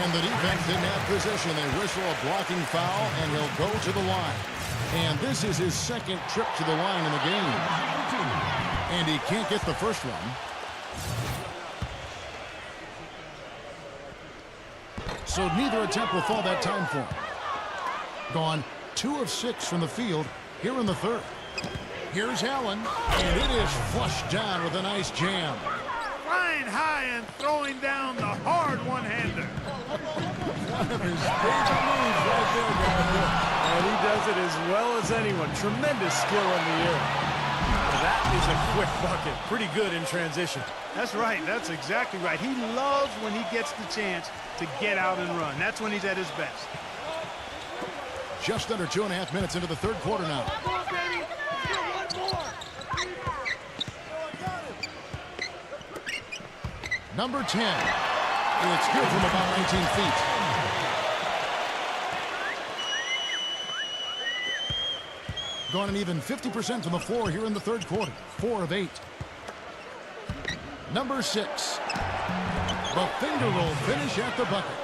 And the defense didn't have possession. They whistle a blocking foul, and he'll go to the line. And this is his second trip to the line in the game. And he can't get the first one. So neither attempt will fall that time for him. Gone 2 of 6 from the field here in the third. Here's Allen, and it is flushed down with a nice jam. Flying high and throwing down the hard one-hander. One of his favorite moves right there, guys. And he does it as well as anyone. Tremendous skill in the air. That is a quick bucket. Pretty good in transition. That's right. That's exactly right. He loves when he gets the chance to get out and run. That's when he's at his best. Just under 2.5 minutes into the third quarter now. Number 10. It's good from about 19 feet. Gone an even 50% from the floor here in the third quarter. 4 of 8. Number 6. The finger roll finish at the bucket.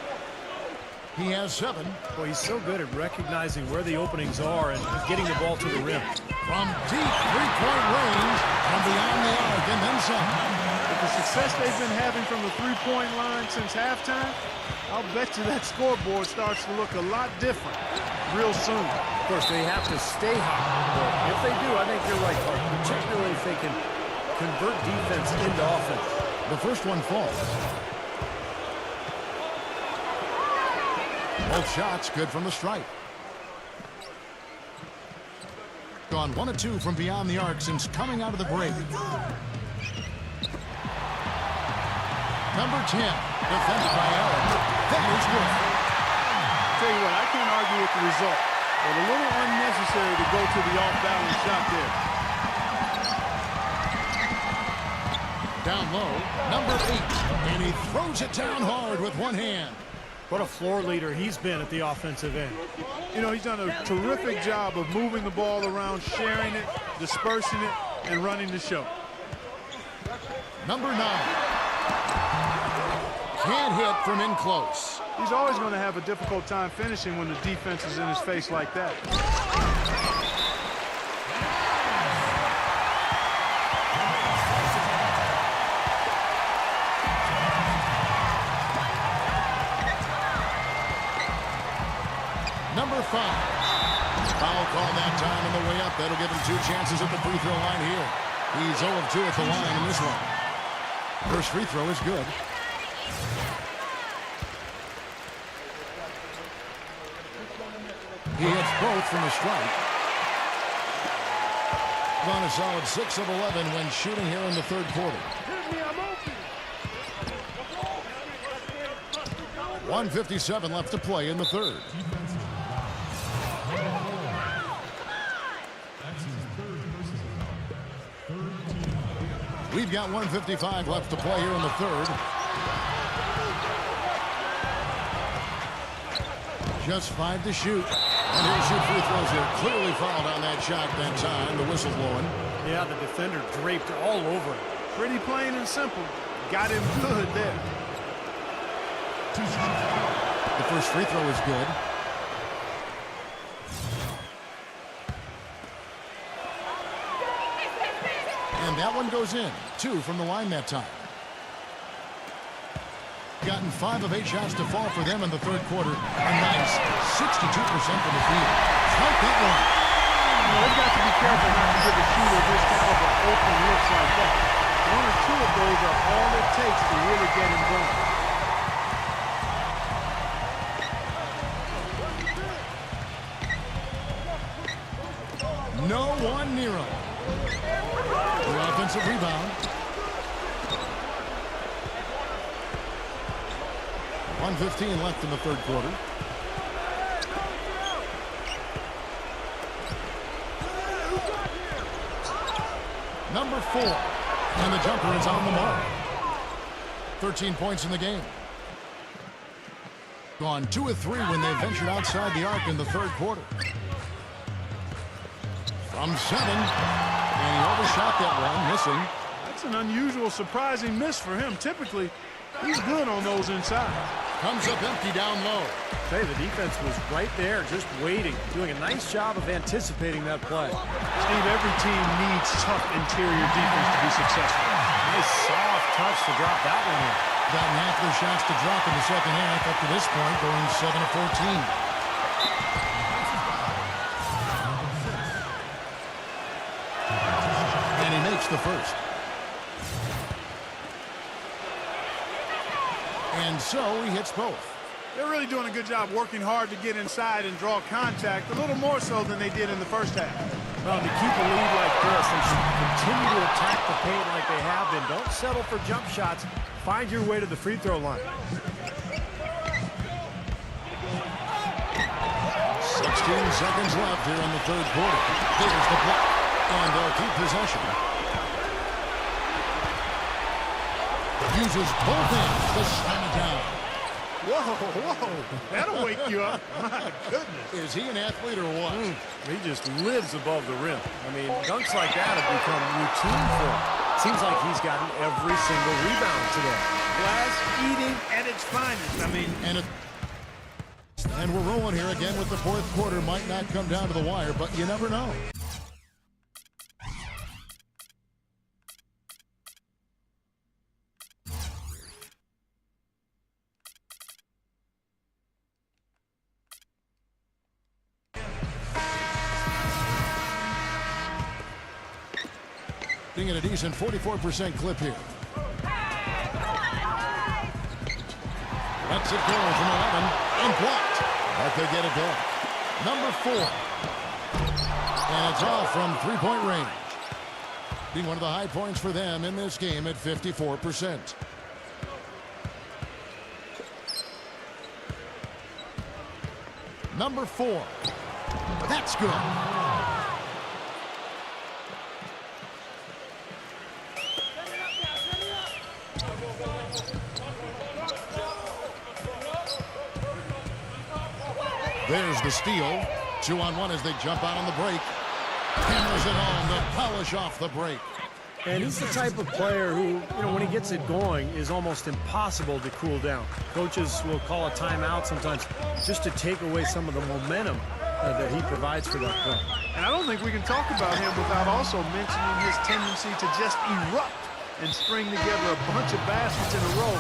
He has 7. Boy, he's so good at recognizing where the openings are and getting the ball to the rim. From deep three-point range, from beyond the arc, and then some. With the success they've been having from the three-point line since halftime, I'll bet you that scoreboard starts to look a lot different real soon. Of course, they have to stay hot. But if they do, I think you're right, Clark. Particularly if they can convert defense into offense. The first one falls. Both shots good from the stripe. Gone 1 of 2 from beyond the arc since coming out of the break. Number 10, defended by Allen. That is good. Tell you what, I can't argue with the result, but a little unnecessary to go to the off-balance shot there. Down low, number 8, and he throws it down hard with one hand. What a floor leader he's been at the offensive end. You know, he's done a terrific job of moving the ball around, sharing it, dispersing it, and running the show. Number 9. Can't hit from in close. He's always going to have a difficult time finishing when the defense is in his face like that. Number 5. Foul call that time on the way up. That'll give him 2 chances at the free throw line here. He's 0 of 2 at the line in this one. First free throw is good. He hits both from the strike. On a solid 6 of 11 when shooting here in the third quarter. 1:57 left to play in the third. We've got 1:55 left to play here in the third. Just 5 to shoot. And he'll shoot free throws here. Clearly fouled on that shot that time. The whistle blowing. Yeah, the defender draped all over him. Pretty plain and simple. Got him good there. The first free throw is good. And that one goes in. 2 from the line that time. Gotten 5 of 8 shots to fall for them in the third quarter. A nice 62% from the field. Count that one. They've got to be careful not to give a shooter this caliber open looks like that. 1 or 2 of those are all it takes to really get him going. No one near him. The offensive rebound. 1:15 left in the third quarter. Number 4. And the jumper is on the mark. 13 points in the game. Gone 2 of 3 when they ventured outside the arc in the third quarter. From 7. And he overshot that one, missing. That's an unusual, surprising miss for him. Typically, he's good on those inside. Comes up empty down low. Say the defense was right there, just waiting, doing a nice job of anticipating that play. Steve, every team needs tough interior defense to be successful. Nice soft touch to drop that one in. Gotten half their shots to drop in the second half up to this point, going 7 of 14. And he makes the first. And so he hits both. They're really doing a good job working hard to get inside and draw contact, a little more so than they did in the first half. Well, to keep a lead like this, they should continue to attack the paint like they have been. Don't settle for jump shots. Find your way to the free throw line. 16 seconds left here in the third quarter. There's the block. And they'll keep possession. Uses both hands to slam it down. Whoa. That'll wake you up. My goodness. Is he an athlete or what? He just lives above the rim. I mean, dunks like that have become routine for him. Seems like he's gotten every single rebound today. Glass eating at its finest. I mean, and we're rolling here again with the fourth quarter. Might not come down to the wire, but you never know. Being at a decent 44% clip here. Lets it go from 11 and blocked. But they get it back. Number 4. And it's off from three-point range. Being one of the high points for them in this game at 54%. Number 4. That's good. There's the steal. 2-on-1 as they jump out on the break. Hammers it home to polish off the break. And he's the type of player who, when he gets it going, is almost impossible to cool down. Coaches will call a timeout sometimes just to take away some of the momentum that he provides for that play. And I don't think we can talk about him without also mentioning his tendency to just erupt and string together a bunch of baskets in a row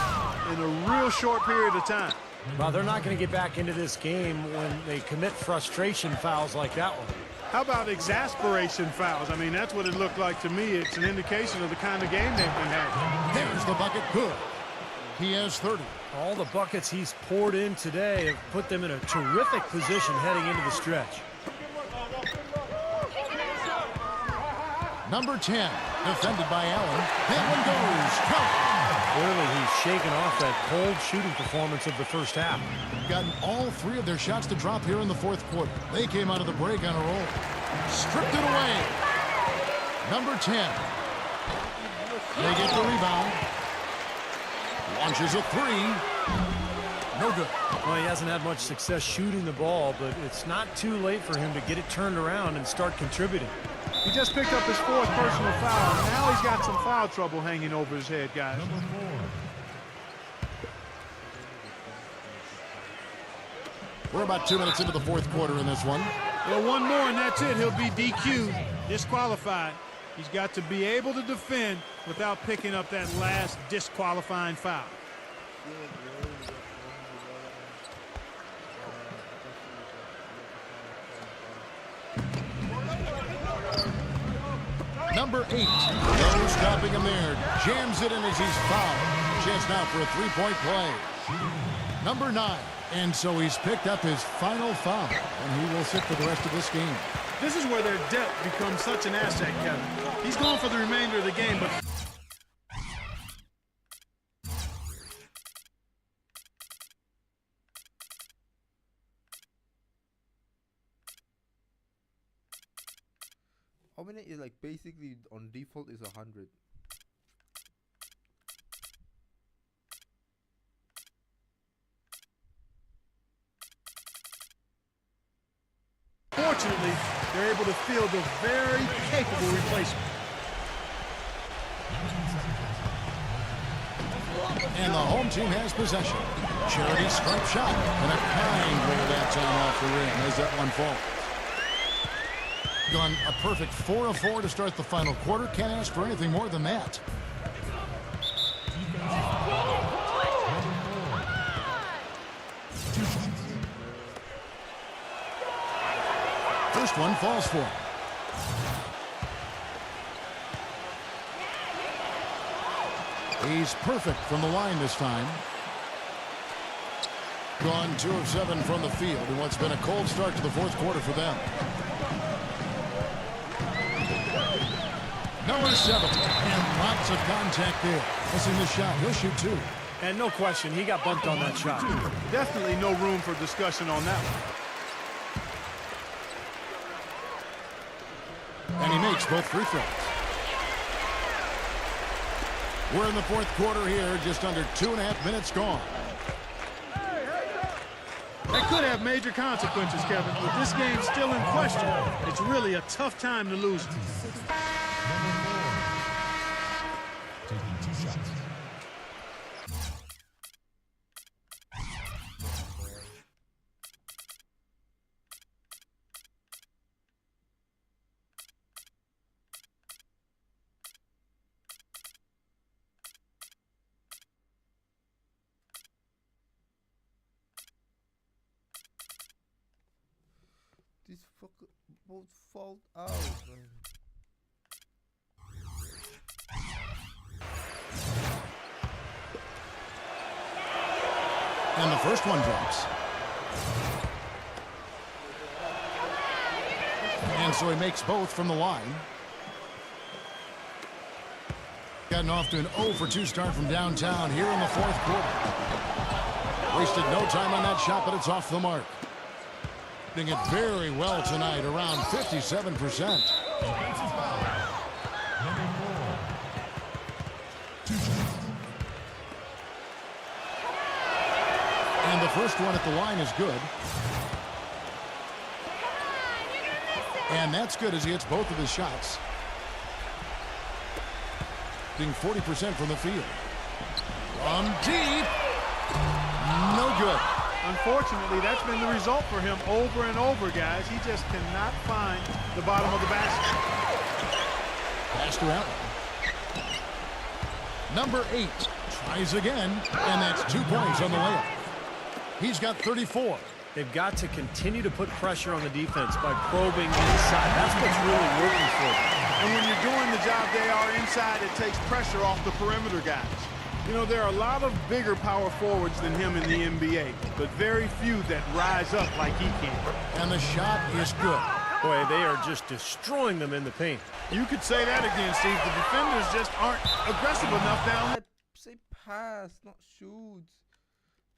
in a real short period of time. Well, they're not going to get back into this game when they commit frustration fouls like that one. How about exasperation fouls? I mean, that's what it looked like to me. It's an indication of the kind of game they've been having. There's the bucket. Good. He has 30. All the buckets he's poured in today have put them in a terrific position heading into the stretch. Number 10, defended by Allen. That one goes. Count. Clearly, he's shaken off that cold shooting performance of the first half. Gotten all three of their shots to drop here in the fourth quarter. They came out of the break on a roll. Stripped it away. Number 10. They get the rebound. Launches a three. No good. Well, he hasn't had much success shooting the ball, but it's not too late for him to get it turned around and start contributing. He just picked up his 4th personal foul. Now he's got some foul trouble hanging over his head, guys. Number 4. We're about 2 minutes into the fourth quarter in this one. Well, one more and that's it. He'll be DQ'd, disqualified. He's got to be able to defend without picking up that last disqualifying foul. Number 8, no stopping him there. Jams it in as he's fouled. Chance now for a three-point play. Number 9, and so he's picked up his final foul, and he will sit for the rest of this game. This is where their depth becomes such an asset, Kevin. He's gone for the remainder of the game, but Ominate is like basically on default is 100. fortunately, they're able to field a very capable replacement. And the home team has possession. Charity stripe shot, and a kind way that time off the rim as that one falls. Gone a perfect 4 of 4 to start the final quarter. Can't ask for anything more than that. First one falls for him. He's perfect from the line this time. Gone 2 of 7 from the field in what's been a cold start to the fourth quarter for them. Number 7, and lots of contact there. Missing the shot. He'll shoot 2. And no question, he got bumped on that shot. Definitely no room for discussion on that one. And he makes both free throws. We're in the fourth quarter here, just under 2.5 minutes gone. That could have major consequences, Kevin. With this game still in question, it's really a tough time to lose it. Number 4. Taking 2 shots. These fucker both fall out, man. And the first one drops. And so he makes both from the line. Gotten off to an 0 for 2 start from downtown here in the fourth quarter. Wasted no time on that shot, but it's off the mark. Doing it very well tonight, around 57%. Number 4. 2 shots. And the first one at the line is good. And that's good as he hits both of his shots. Being 40% from the field. From deep. No good. Unfortunately, that's been the result for him over and over, guys. He just cannot find the bottom of the basket. Pass to Allen. Number 8 tries again, and that's 2 points on the layup. He's got 34. They've got to continue to put pressure on the defense by probing inside. That's what's really working for them. And when you're doing the job they are inside, it takes pressure off the perimeter guys. You know, there are a lot of bigger power forwards than him in the NBA, but very few that rise up like he can. And the shot is good. Boy, they are just destroying them in the paint. You could say that again, Steve. The defenders just aren't aggressive enough down there. Say pass, not shoot.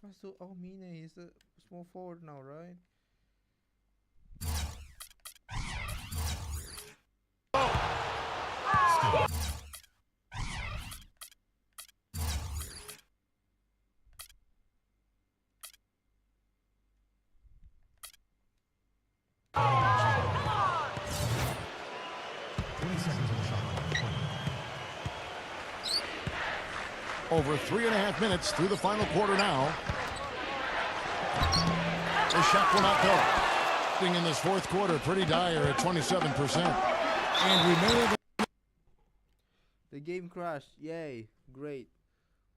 Pass to Almine. He's a small forward now, right? Over 3.5 minutes through the final quarter now. The shot will not go. In this fourth quarter, pretty dire at 27%. And we made it. The game crashed. Yay. Great.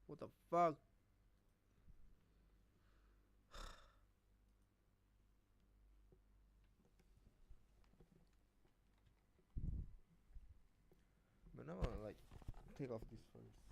What the fuck? But now I like take off this first.